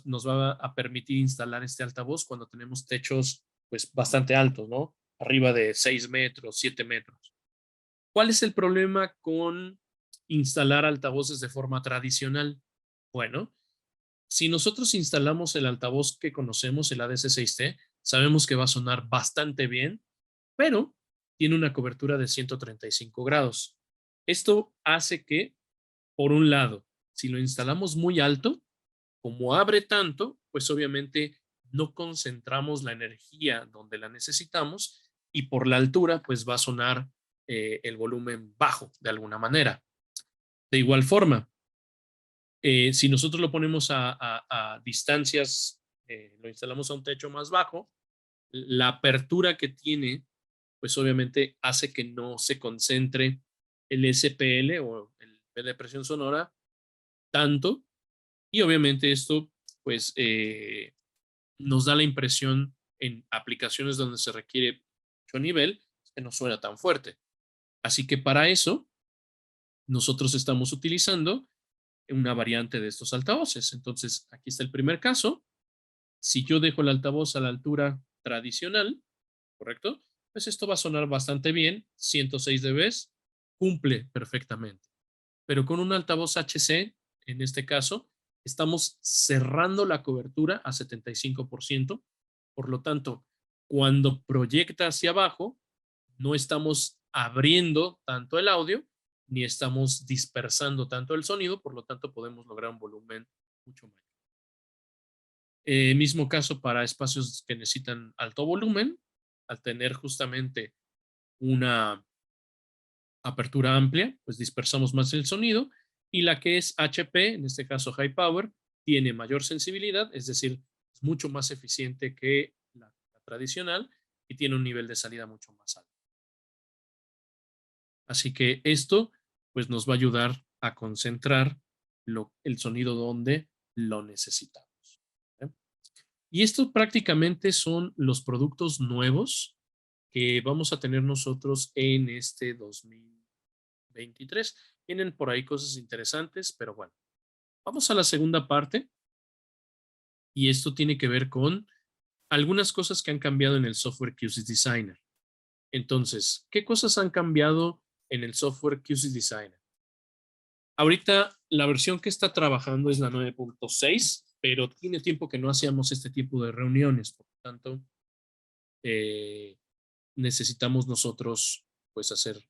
nos va a permitir instalar este altavoz cuando tenemos techos pues bastante altos, ¿no? Arriba de 6 metros, 7 metros. ¿Cuál es el problema con instalar altavoces de forma tradicional? Bueno, si nosotros instalamos el altavoz que conocemos, el ADC6T, sabemos que va a sonar bastante bien, pero tiene una cobertura de 135 grados. Esto hace que, por un lado, si lo instalamos muy alto, como abre tanto, pues obviamente no concentramos la energía donde la necesitamos y por la altura, pues va a sonar el volumen bajo de alguna manera. De igual forma, si nosotros lo ponemos a distancias, lo instalamos a un techo más bajo, la apertura que tiene, pues obviamente hace que no se concentre el SPL o el nivel de presión sonora tanto y obviamente esto pues nos da la impresión en aplicaciones donde se requiere mucho nivel que no suena tan fuerte. Así que para eso nosotros estamos utilizando una variante de estos altavoces. Entonces aquí está el primer caso. Si yo dejo el altavoz a la altura tradicional, ¿correcto? Pues esto va a sonar bastante bien, 106 dB, cumple perfectamente. Pero con un altavoz HC, en este caso, estamos cerrando la cobertura a 75%. Por lo tanto, cuando proyecta hacia abajo, no estamos abriendo tanto el audio, ni estamos dispersando tanto el sonido, por lo tanto podemos lograr un volumen mucho mayor. Mismo caso para espacios que necesitan alto volumen, al tener justamente una apertura amplia, pues dispersamos más el sonido, y la que es HP, en este caso High Power, tiene mayor sensibilidad, es decir, es mucho más eficiente que la tradicional y tiene un nivel de salida mucho más alto. Así que esto pues nos va a ayudar a concentrar el sonido donde lo necesitamos. ¿Eh? Y estos prácticamente son los productos nuevos que vamos a tener nosotros en este 2023. Tienen por ahí cosas interesantes, pero bueno, vamos a la segunda parte y esto tiene que ver con algunas cosas que han cambiado en el software QC Designer. Entonces, ¿qué cosas han cambiado en el software QC Designer? Ahorita la versión que está trabajando es la 9.6, pero tiene tiempo que no hacíamos este tipo de reuniones, por lo tanto, eh, necesitamos nosotros pues hacer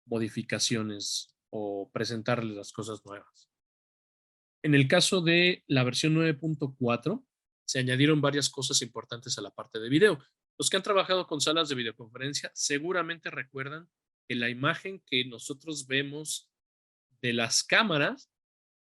modificaciones o presentarles las cosas nuevas. En el caso de la versión 9.4, se añadieron varias cosas importantes a la parte de video. Los que han trabajado con salas de videoconferencia seguramente recuerdan que la imagen que nosotros vemos de las cámaras,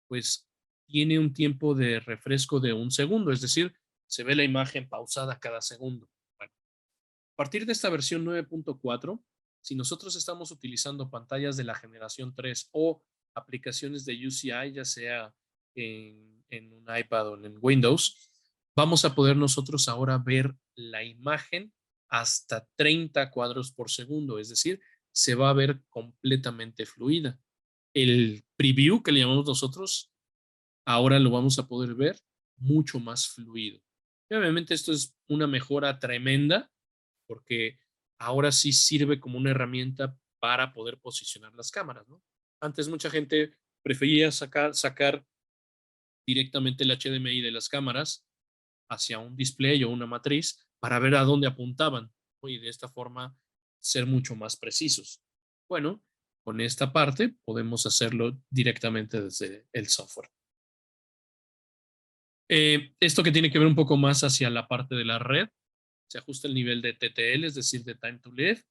pues tiene un tiempo de refresco de 1 segundo, es decir, se ve la imagen pausada cada segundo. Bueno, a partir de esta versión 9.4, si nosotros estamos utilizando pantallas de la generación 3 o aplicaciones de UCI, ya sea en un iPad o en Windows, vamos a poder nosotros ahora ver la imagen hasta 30 cuadros por segundo, es decir, se va a ver completamente fluida. El preview que le llamamos nosotros, ahora lo vamos a poder ver mucho más fluido. Y obviamente esto es una mejora tremenda porque ahora sí sirve como una herramienta para poder posicionar las cámaras, ¿no? Antes mucha gente prefería sacar directamente el HDMI de las cámaras hacia un display o una matriz para ver a dónde apuntaban, ¿no? Y de esta forma ser mucho más precisos. Bueno, con esta parte podemos hacerlo directamente desde el software. Esto que tiene que ver un poco más hacia la parte de la red, se ajusta el nivel de TTL, es decir, de Time to Live,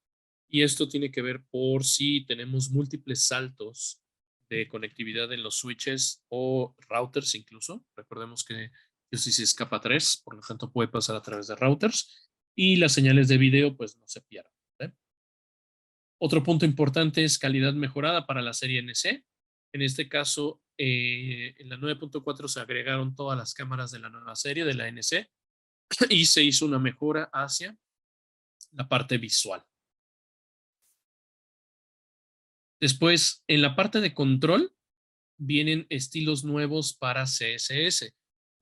y esto tiene que ver por si tenemos múltiples saltos de conectividad en los switches o routers incluso. Recordemos que UCC es capa 3, por lo tanto puede pasar a través de routers y las señales de video pues no se pierden. ¿Eh? Otro punto importante es calidad mejorada para la serie NC. En este caso, en la 9.4 se agregaron todas las cámaras de la nueva serie de la NC y se hizo una mejora hacia la parte visual. Después, en la parte de control, vienen estilos nuevos para CSS.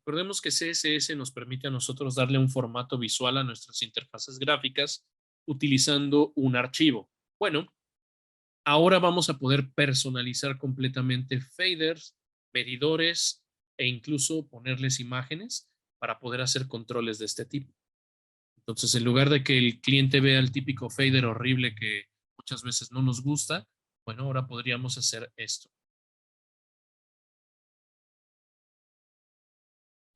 Recordemos que CSS nos permite a nosotros darle un formato visual a nuestras interfaces gráficas utilizando un archivo. Bueno, ahora vamos a poder personalizar completamente faders, medidores e incluso ponerles imágenes para poder hacer controles de este tipo. Entonces, en lugar de que el cliente vea el típico fader horrible que muchas veces no nos gusta, bueno, ahora podríamos hacer esto.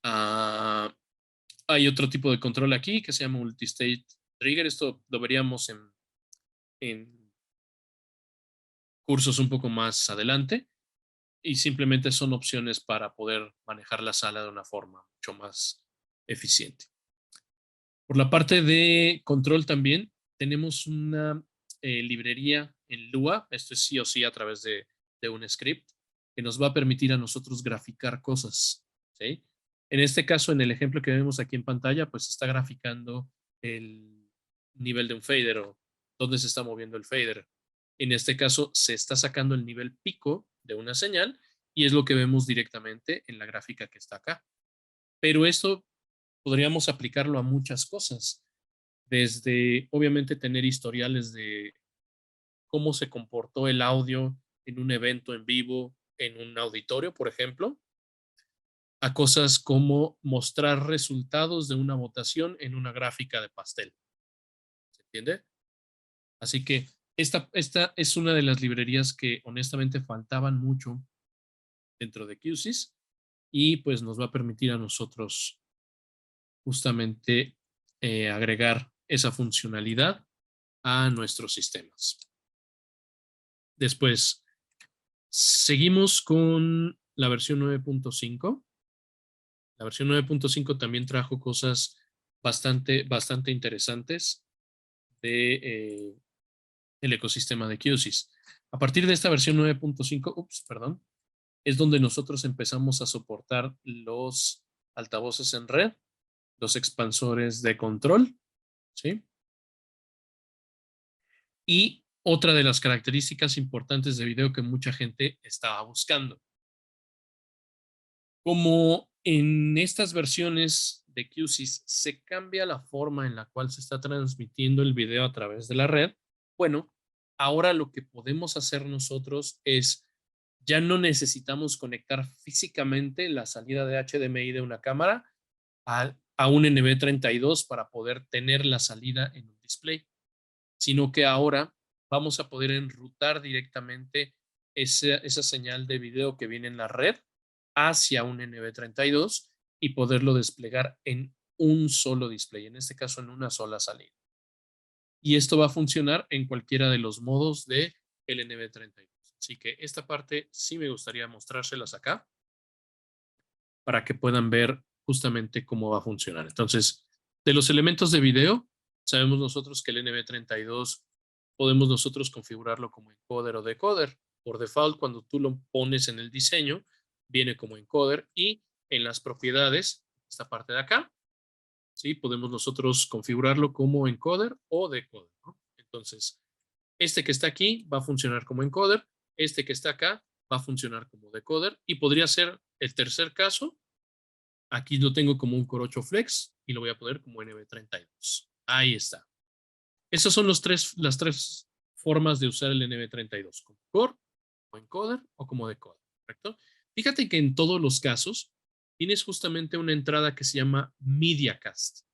Ah, hay otro tipo de control aquí que se llama Multistate Trigger. Esto lo veríamos en cursos un poco más adelante. Y simplemente son opciones para poder manejar la sala de una forma mucho más eficiente. Por la parte de control también tenemos una librería en Lua, esto es sí o sí a través de un script, que nos va a permitir a nosotros graficar cosas. ¿Sí? En este caso, en el ejemplo que vemos aquí en pantalla, pues está graficando el nivel de un fader o dónde se está moviendo el fader. En este caso, se está sacando el nivel pico de una señal y es lo que vemos directamente en la gráfica que está acá. Pero esto podríamos aplicarlo a muchas cosas, desde obviamente tener historiales de cómo se comportó el audio en un evento en vivo, en un auditorio, por ejemplo, a cosas como mostrar resultados de una votación en una gráfica de pastel. ¿Se entiende? Así que esta es una de las librerías que honestamente faltaban mucho dentro de QSys y pues nos va a permitir a nosotros justamente agregar esa funcionalidad a nuestros sistemas. Después, seguimos con la versión 9.5. La versión 9.5 también trajo cosas bastante interesantes de el ecosistema de QSys. A partir de esta versión 9.5, perdón, es donde nosotros empezamos a soportar los altavoces en red, los expansores de control, ¿sí? Y otra de las características importantes de video que mucha gente estaba buscando. Como en estas versiones de QSys se cambia la forma en la cual se está transmitiendo el video a través de la red, bueno, ahora lo que podemos hacer nosotros es, ya no necesitamos conectar físicamente la salida de HDMI de una cámara a un NV32 para poder tener la salida en un display, sino que ahora vamos a poder enrutar directamente esa señal de video que viene en la red hacia un NV32 y poderlo desplegar en un solo display, en este caso en una sola salida. Y esto va a funcionar en cualquiera de los modos de el NV32. Así que esta parte sí me gustaría mostrárselas acá para que puedan ver justamente cómo va a funcionar. Entonces, de los elementos de video, sabemos nosotros que el NV32 podemos nosotros configurarlo como encoder o decoder. Por default, cuando tú lo pones en el diseño, viene como encoder y en las propiedades, esta parte de acá, ¿sí? Podemos nosotros configurarlo como encoder o decoder, ¿no? Entonces, este que está aquí va a funcionar como encoder, este que está acá va a funcionar como decoder y podría ser el tercer caso. Aquí lo tengo como un Core 8 Flex y lo voy a poner como NV32. Ahí está. Esas son las tres formas de usar el NV32, como Core, como encoder o como decoder, ¿correcto? Fíjate que en todos los casos tienes justamente una entrada que se llama MediaCast.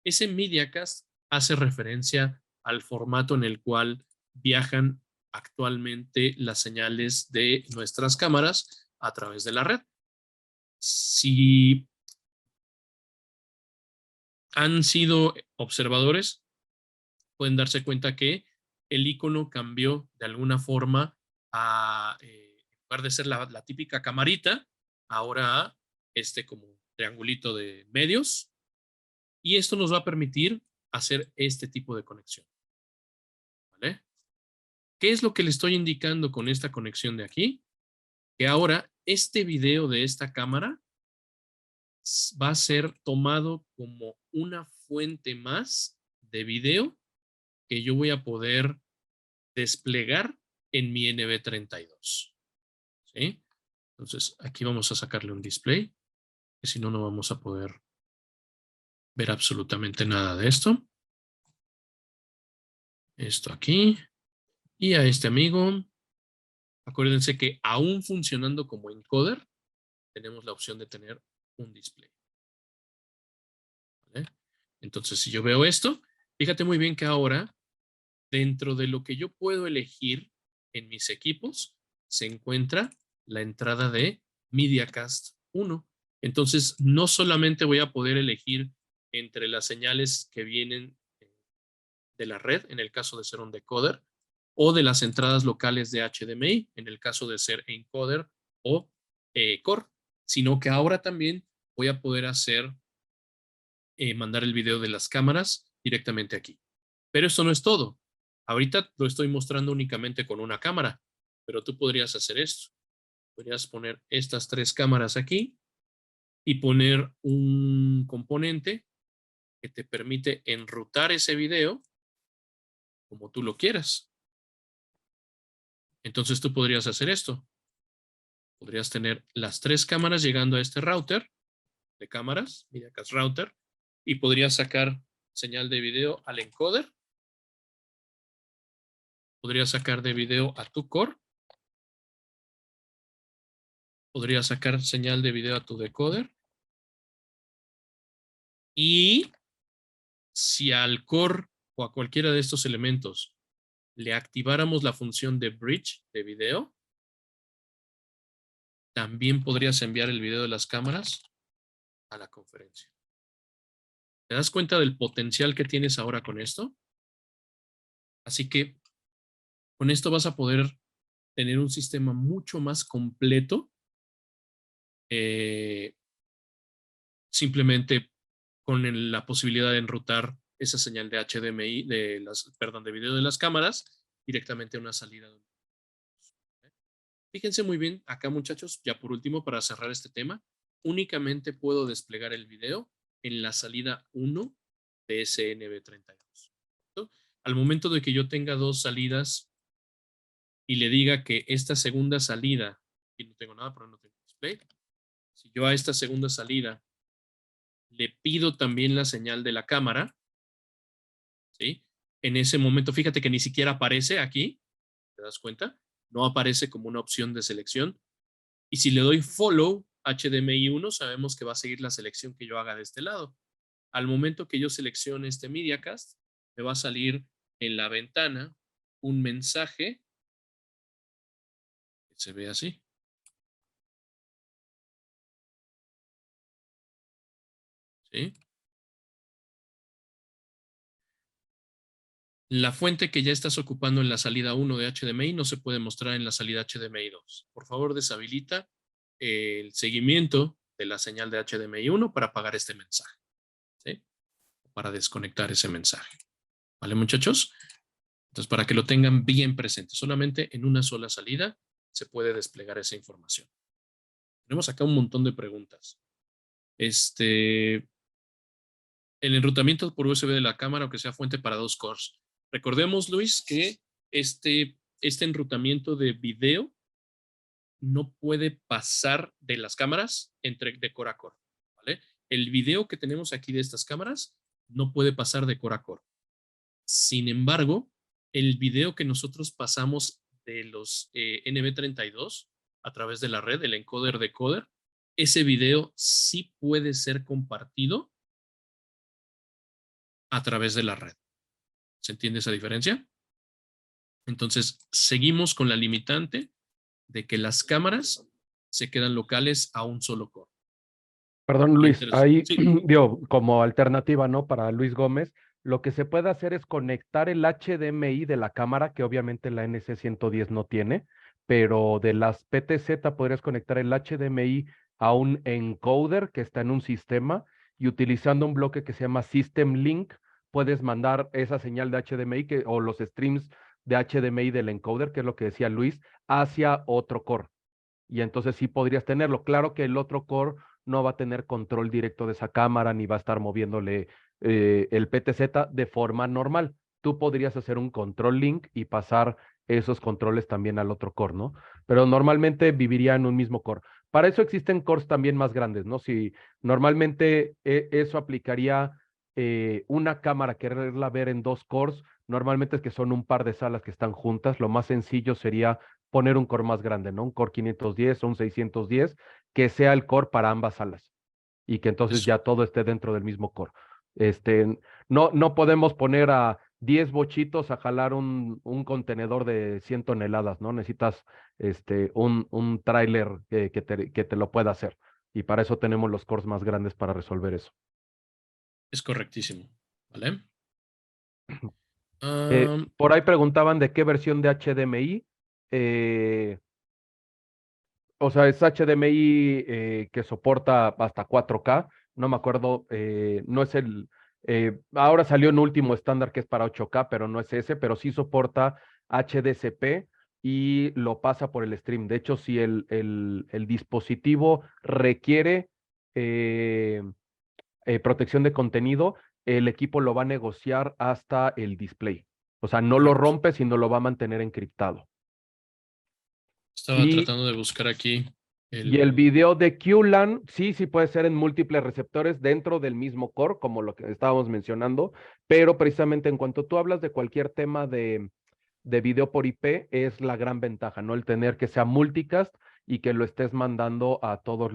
Ese MediaCast hace referencia al formato en el cual viajan actualmente las señales de nuestras cámaras a través de la red. Si han sido observadores, pueden darse cuenta que el icono cambió de alguna forma en lugar de ser la típica camarita, ahora a este como triangulito de medios. Y esto nos va a permitir hacer este tipo de conexión. ¿Vale? ¿Qué es lo que le estoy indicando con esta conexión de aquí? Que ahora este video de esta cámara va a ser tomado como una fuente más de video que yo voy a poder desplegar en mi NV32. ¿Sí? Entonces, aquí vamos a sacarle un display, que si no, no vamos a poder ver absolutamente nada de esto. Esto aquí. Y a este amigo, acuérdense que aún funcionando como encoder, tenemos la opción de tener un display. ¿Vale? Entonces, si yo veo esto, fíjate muy bien que ahora, dentro de lo que yo puedo elegir en mis equipos, se encuentra la entrada de MediaCast 1. Entonces, no solamente voy a poder elegir entre las señales que vienen de la red, en el caso de ser un decoder, o de las entradas locales de HDMI, en el caso de ser encoder o core, sino que ahora también voy a poder hacer, mandar el video de las cámaras directamente aquí. Pero eso no es todo. Ahorita lo estoy mostrando únicamente con una cámara, pero tú podrías hacer esto. Podrías poner estas tres cámaras aquí y poner un componente que te permite enrutar ese video como tú lo quieras. Entonces tú podrías hacer esto. Podrías tener las tres cámaras llegando a este router de cámaras, MediaCast router, y podrías sacar señal de video al encoder. Podrías sacar de video a tu core podría sacar señal de video a tu decoder. Y si al core o a cualquiera de estos elementos le activáramos la función de bridge de video, también podrías enviar el video de las cámaras a la conferencia. ¿Te das cuenta del potencial que tienes ahora con esto? Así que con esto vas a poder tener un sistema mucho más completo, simplemente con la posibilidad de enrutar esa señal de HDMI, de video de las cámaras, directamente a una salida. Fíjense muy bien acá, muchachos, ya por último, para cerrar este tema, únicamente puedo desplegar el video en la salida 1 de SNB32. ¿Cierto? Al momento de que yo tenga dos salidas y le diga que esta segunda salida, aquí no tengo nada, pero no tengo display, si yo a esta segunda salida le pido también la señal de la cámara, ¿sí? En ese momento, fíjate que ni siquiera aparece aquí, ¿te das cuenta? No aparece como una opción de selección. Y si le doy follow HDMI 1, sabemos que va a seguir la selección que yo haga de este lado. Al momento que yo seleccione este MediaCast, me va a salir en la ventana un mensaje que se ve así. ¿Sí? La fuente que ya estás ocupando en la salida 1 de HDMI no se puede mostrar en la salida HDMI 2. Por favor, deshabilita el seguimiento de la señal de HDMI 1 para apagar este mensaje. ¿Sí? Para desconectar ese mensaje. ¿Vale, muchachos? Entonces, para que lo tengan bien presente, solamente en una sola salida se puede desplegar esa información. Tenemos acá un montón de preguntas. El enrutamiento por USB de la cámara, aunque sea fuente para dos cores. Recordemos, Luis, que este enrutamiento de video no puede pasar de las cámaras de core a core, ¿vale? El video que tenemos aquí de estas cámaras no puede pasar de core a core. Sin embargo, el video que nosotros pasamos de los NB32 a través de la red, el encoder-decoder, ese video sí puede ser compartido a través de la red. ¿Se entiende esa diferencia? Entonces, seguimos con la limitante de que las cámaras se quedan locales a un solo core. Perdón, Luis, ahí Sí. digo, como alternativa, ¿no? Para Luis Gómez, lo que se puede hacer es conectar el HDMI de la cámara, que obviamente la NC110 no tiene, pero de las PTZ podrías conectar el HDMI a un encoder que está en un sistema y utilizando un bloque que se llama System Link, puedes mandar esa señal de HDMI o los streams de HDMI del encoder, que es lo que decía Luis, hacia otro core. Y entonces sí podrías tenerlo. Claro que el otro core no va a tener control directo de esa cámara ni va a estar moviéndole el PTZ de forma normal. Tú podrías hacer un control link y pasar esos controles también al otro core, ¿no? Pero normalmente viviría en un mismo core. Para eso existen cores también más grandes, ¿no? Si normalmente eso aplicaría una cámara, quererla ver en dos cores, normalmente es que son un par de salas que están juntas. Lo más sencillo sería poner un core más grande, ¿no? Un core 510 o un 610, que sea el core para ambas salas y que entonces ya todo esté dentro del mismo core. No podemos poner a 10 bochitos a jalar un contenedor de 100 toneladas, ¿no? Necesitas un tráiler que te lo pueda hacer. Y para eso tenemos los cores más grandes para resolver eso. Es correctísimo, ¿vale? Por ahí preguntaban de qué versión de HDMI. O sea, es HDMI que soporta hasta 4K. No me acuerdo, no es ahora salió un último estándar que es para 8K, pero no es ese, pero sí soporta HDCP y lo pasa por el stream. De hecho, si el dispositivo requiere eh, protección de contenido, el equipo lo va a negociar hasta el display. O sea, no lo Correcto. rompe, sino lo va a mantener encriptado. Estaba Y tratando de buscar aquí Y el video de QLAN, sí puede ser en múltiples receptores dentro del mismo core, como lo que estábamos mencionando, pero precisamente en cuanto tú hablas de cualquier tema de video por IP, es la gran ventaja, ¿no? El tener que sea multicast y que lo estés mandando a todos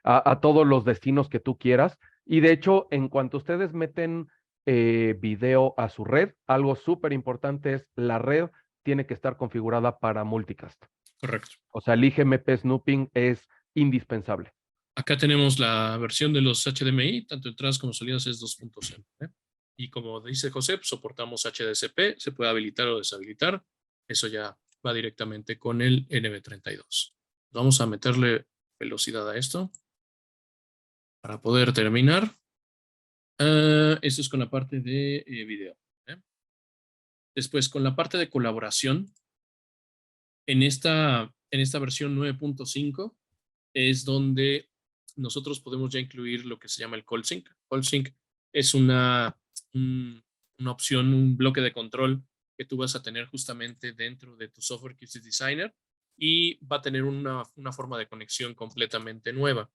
a todos los destinos que tú quieras. Y de hecho, en cuanto ustedes meten video a su red, algo súper importante es la red tiene que estar configurada para multicast. Correcto. O sea, el IGMP snooping es indispensable. Acá tenemos la versión de los HDMI, tanto entradas como salidas es 2.0. Y como dice José, soportamos HDCP, se puede habilitar o deshabilitar. Eso ya va directamente con el NV32. Vamos a meterle velocidad a esto para poder terminar. Esto es con la parte de video. Después, con la parte de colaboración, en esta versión 9.5 es donde nosotros podemos ya incluir lo que se llama el call sync. Call sync es una opción, un bloque de control que tú vas a tener justamente dentro de tu software QC Designer y va a tener una forma de conexión completamente nueva.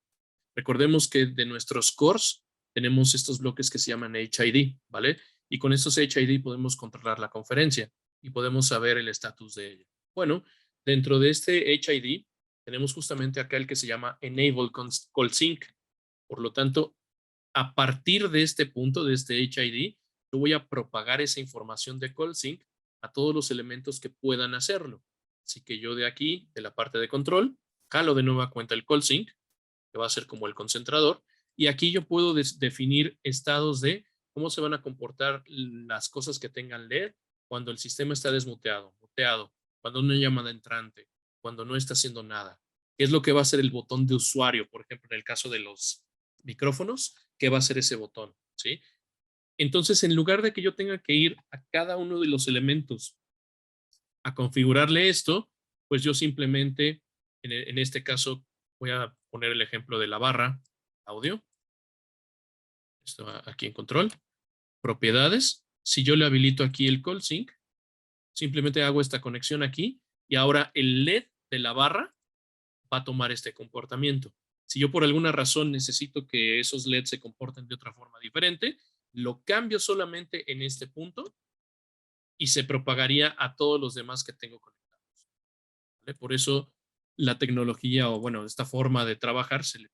Recordemos que de nuestros cores tenemos estos bloques que se llaman HID, ¿vale? Y con estos HID podemos controlar la conferencia y podemos saber el estatus de ella. Bueno, dentro de este HID tenemos justamente acá el que se llama Enable Call Sync. Por lo tanto, a partir de este punto, de este HID, yo voy a propagar esa información de Call Sync a todos los elementos que puedan hacerlo. Así que yo de aquí, de la parte de control, jalo de nueva cuenta el Call Sync, que va a ser como el concentrador, y aquí yo puedo definir estados de cómo se van a comportar las cosas que tengan LED cuando el sistema está desmuteado, muteado, cuando una llamada entrante, cuando no está haciendo nada. ¿Qué es lo que va a hacer el botón de usuario? Por ejemplo, en el caso de los micrófonos, ¿qué va a hacer ese botón? ¿Sí? Entonces, en lugar de que yo tenga que ir a cada uno de los elementos a configurarle esto, pues yo simplemente, en este caso, voy a poner el ejemplo de la barra audio. Esto va aquí en control. Propiedades. Si yo le habilito aquí el call sync, simplemente hago esta conexión aquí y ahora el LED de la barra va a tomar este comportamiento. Si yo por alguna razón necesito que esos LEDs se comporten de otra forma diferente, lo cambio solamente en este punto y se propagaría a todos los demás que tengo conectados. ¿Vale? Por eso la tecnología o bueno, esta forma de trabajar se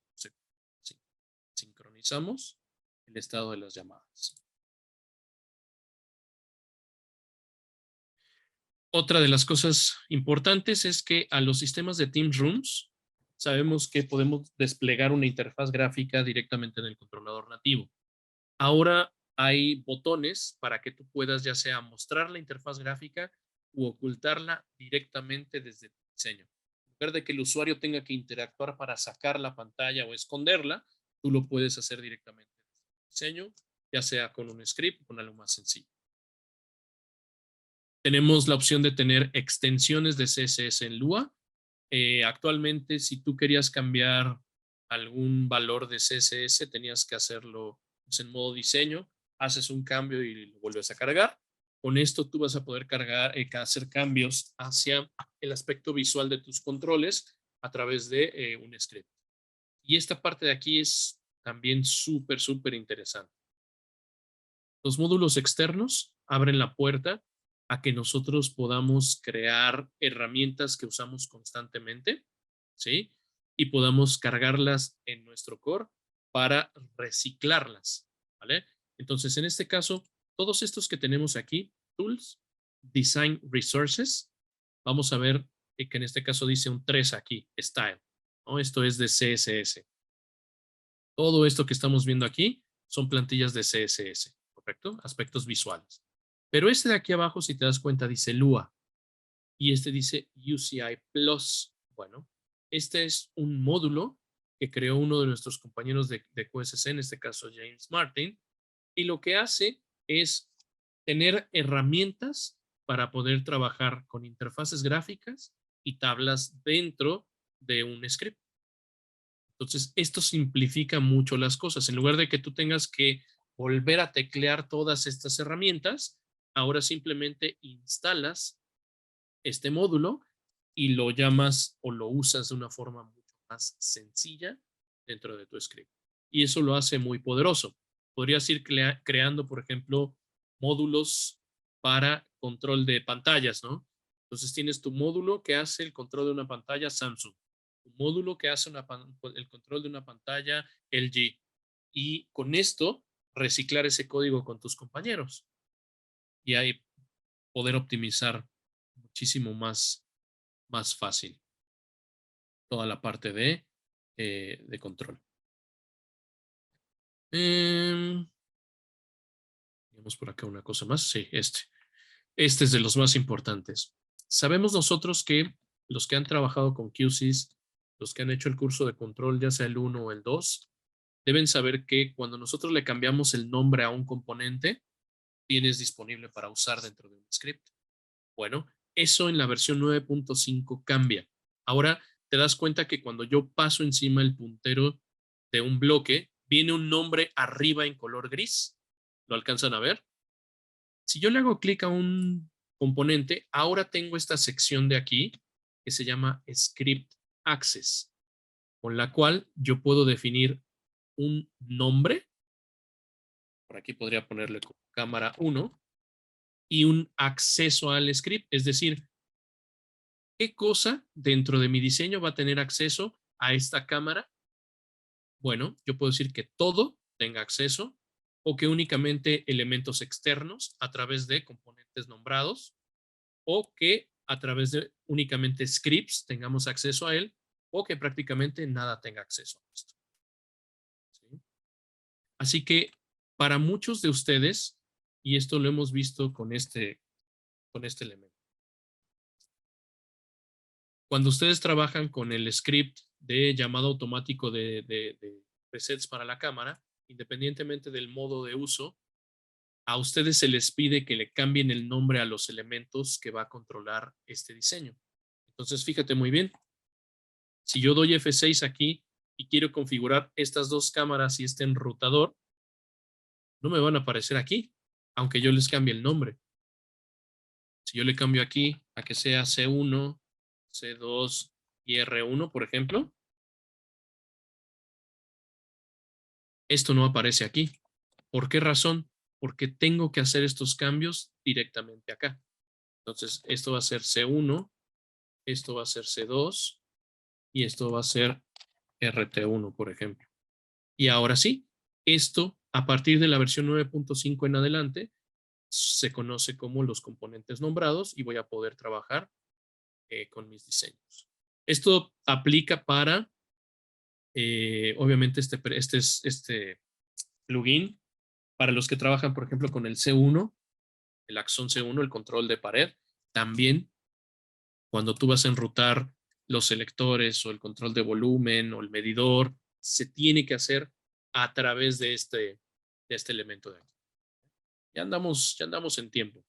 sincronizamos el estado de las llamadas. Otra de las cosas importantes es que a los sistemas de Teams Rooms sabemos que podemos desplegar una interfaz gráfica directamente en el controlador nativo. Ahora hay botones para que tú puedas ya sea mostrar la interfaz gráfica u ocultarla directamente desde tu diseño. En lugar de que el usuario tenga que interactuar para sacar la pantalla o esconderla, tú lo puedes hacer directamente desde tu diseño, ya sea con un script o con algo más sencillo. Tenemos la opción de tener extensiones de CSS en Lua. Actualmente, si tú querías cambiar algún valor de CSS, tenías que hacerlo pues, en modo diseño. Haces un cambio y lo vuelves a cargar. Con esto tú vas a poder hacer cambios hacia el aspecto visual de tus controles a través de un script. Y esta parte de aquí es también súper, súper interesante. Los módulos externos abren la puerta a que nosotros podamos crear herramientas que usamos constantemente, ¿sí? Y podamos cargarlas en nuestro core para reciclarlas, ¿vale? Entonces, en este caso, todos estos que tenemos aquí, Tools, Design Resources, vamos a ver que en este caso dice un 3 aquí, Style, ¿no? Esto es de CSS. Todo esto que estamos viendo aquí son plantillas de CSS, ¿correcto? Aspectos visuales. Pero este de aquí abajo, si te das cuenta, dice Lua y este dice UCI Plus. Bueno, este es un módulo que creó uno de nuestros compañeros de QSC, en este caso James Martin, y lo que hace es tener herramientas para poder trabajar con interfaces gráficas y tablas dentro de un script. Entonces, esto simplifica mucho las cosas. En lugar de que tú tengas que volver a teclear todas estas herramientas, ahora simplemente instalas este módulo y lo llamas o lo usas de una forma mucho más sencilla dentro de tu script. Y eso lo hace muy poderoso. Podrías ir creando, por ejemplo, módulos para control de pantallas, ¿no? Entonces tienes tu módulo que hace el control de una pantalla Samsung, tu módulo que hace el control de una pantalla LG. Y con esto reciclar ese código con tus compañeros. Y ahí poder optimizar muchísimo más fácil toda la parte de control. Tenemos por acá una cosa más. Sí, Este es de los más importantes. Sabemos nosotros que los que han trabajado con QSys, los que han hecho el curso de control, ya sea el 1 o el 2, deben saber que cuando nosotros le cambiamos el nombre a un componente, tienes disponible para usar dentro de un script. Bueno, eso en la versión 9.5 cambia. Ahora te das cuenta que cuando yo paso encima el puntero de un bloque, viene un nombre arriba en color gris. ¿Lo alcanzan a ver? Si yo le hago clic a un componente, ahora tengo esta sección de aquí que se llama Script Access, con la cual yo puedo definir un nombre. Por aquí podría ponerle como cámara 1 y un acceso al script, es decir, ¿qué cosa dentro de mi diseño va a tener acceso a esta cámara? Bueno, yo puedo decir que todo tenga acceso o que únicamente elementos externos a través de componentes nombrados o que a través de únicamente scripts tengamos acceso a él o que prácticamente nada tenga acceso a esto. ¿Sí? Así que para muchos de ustedes, y esto lo hemos visto con este elemento, cuando ustedes trabajan con el script de llamado automático de presets para la cámara, independientemente del modo de uso, a ustedes se les pide que le cambien el nombre a los elementos que va a controlar este diseño. Entonces, fíjate muy bien. Si yo doy F6 aquí y quiero configurar estas dos cámaras y este enrutador, no me van a aparecer aquí, aunque yo les cambie el nombre. Si yo le cambio aquí a que sea C1, C2 y R1, por ejemplo, esto no aparece aquí. ¿Por qué razón? Porque tengo que hacer estos cambios directamente acá. Entonces, esto va a ser C1, esto va a ser C2 y esto va a ser RT1, por ejemplo. Y ahora sí, esto a partir de la versión 9.5 en adelante se conoce como los componentes nombrados y voy a poder trabajar con mis diseños. Esto aplica para, obviamente, este plugin para los que trabajan, por ejemplo, con el C1, el Axon C1, el control de pared. También cuando tú vas a enrutar los selectores o el control de volumen o el medidor, se tiene que hacer a través de este elemento de aquí. Ya andamos en tiempo.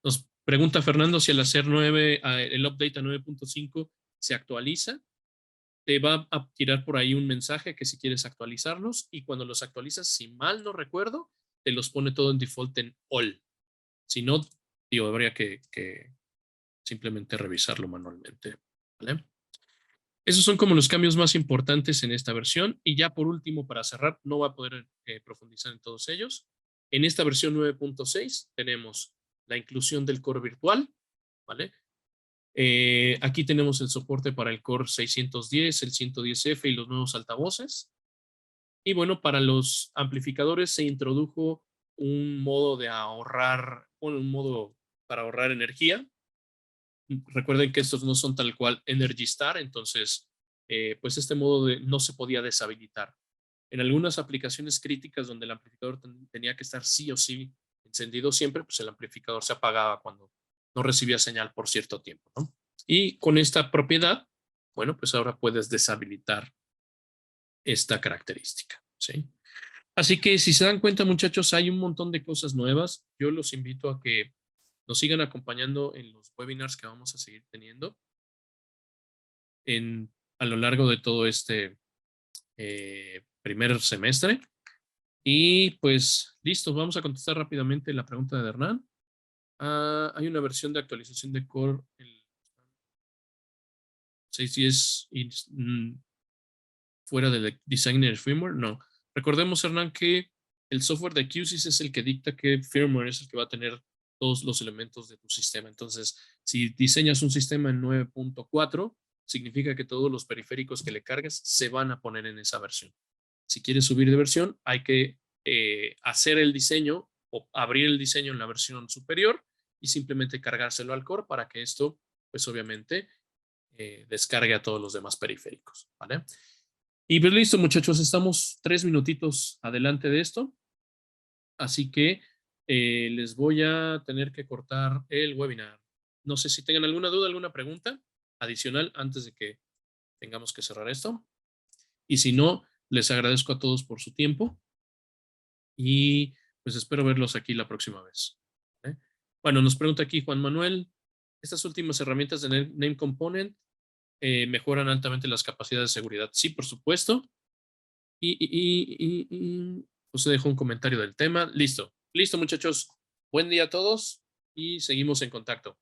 Nos pregunta Fernando si al hacer el update a 9.5 se actualiza. Te va a tirar por ahí un mensaje que si quieres actualizarlos y cuando los actualizas, si mal no recuerdo, te los pone todo en default en all. Si no, digo, habría que simplemente revisarlo manualmente. ¿Vale? Esos son como los cambios más importantes en esta versión. Y ya por último, para cerrar, no va a poder profundizar en todos ellos. En esta versión 9.6 tenemos la inclusión del core virtual, ¿vale? Aquí tenemos el soporte para el core 610, el 110F y los nuevos altavoces. Y bueno, para los amplificadores se introdujo un modo de ahorrar, un modo para ahorrar energía. Recuerden que estos no son tal cual Energy Star, entonces, pues este modo no se podía deshabilitar. En algunas aplicaciones críticas donde el amplificador tenía que estar sí o sí encendido siempre, pues el amplificador se apagaba cuando no recibía señal por cierto tiempo, ¿no? Y con esta propiedad, bueno, pues ahora puedes deshabilitar esta característica, ¿sí? Así que si se dan cuenta, muchachos, hay un montón de cosas nuevas. Yo los invito a que nos sigan acompañando en los webinars que vamos a seguir teniendo a lo largo de todo este primer semestre. Y pues listo, vamos a contestar rápidamente la pregunta de Hernán. Hay una versión de actualización de Core el 6.10 y fuera del Designer Firmware. No. Recordemos, Hernán, que el software de QSys es el que dicta qué firmware es el que va a tener todos los elementos de tu sistema. Entonces, si diseñas un sistema en 9.4, significa que todos los periféricos que le cargues se van a poner en esa versión. Si quieres subir de versión, hay que hacer el diseño o abrir el diseño en la versión superior y simplemente cargárselo al core para que esto, pues obviamente, descargue a todos los demás periféricos, ¿vale? Y pues listo, muchachos, estamos 3 minutitos adelante de esto, así que les voy a tener que cortar el webinar. No sé si tengan alguna duda, alguna pregunta adicional antes de que tengamos que cerrar esto. Y si no, les agradezco a todos por su tiempo y pues espero verlos aquí la próxima vez. ¿Eh? Bueno, nos pregunta aquí Juan Manuel, estas últimas herramientas de Name Component mejoran altamente las capacidades de seguridad. Sí, por supuesto. Pues se dejó un comentario del tema. Listo. Listo, muchachos. Buen día a todos y seguimos en contacto.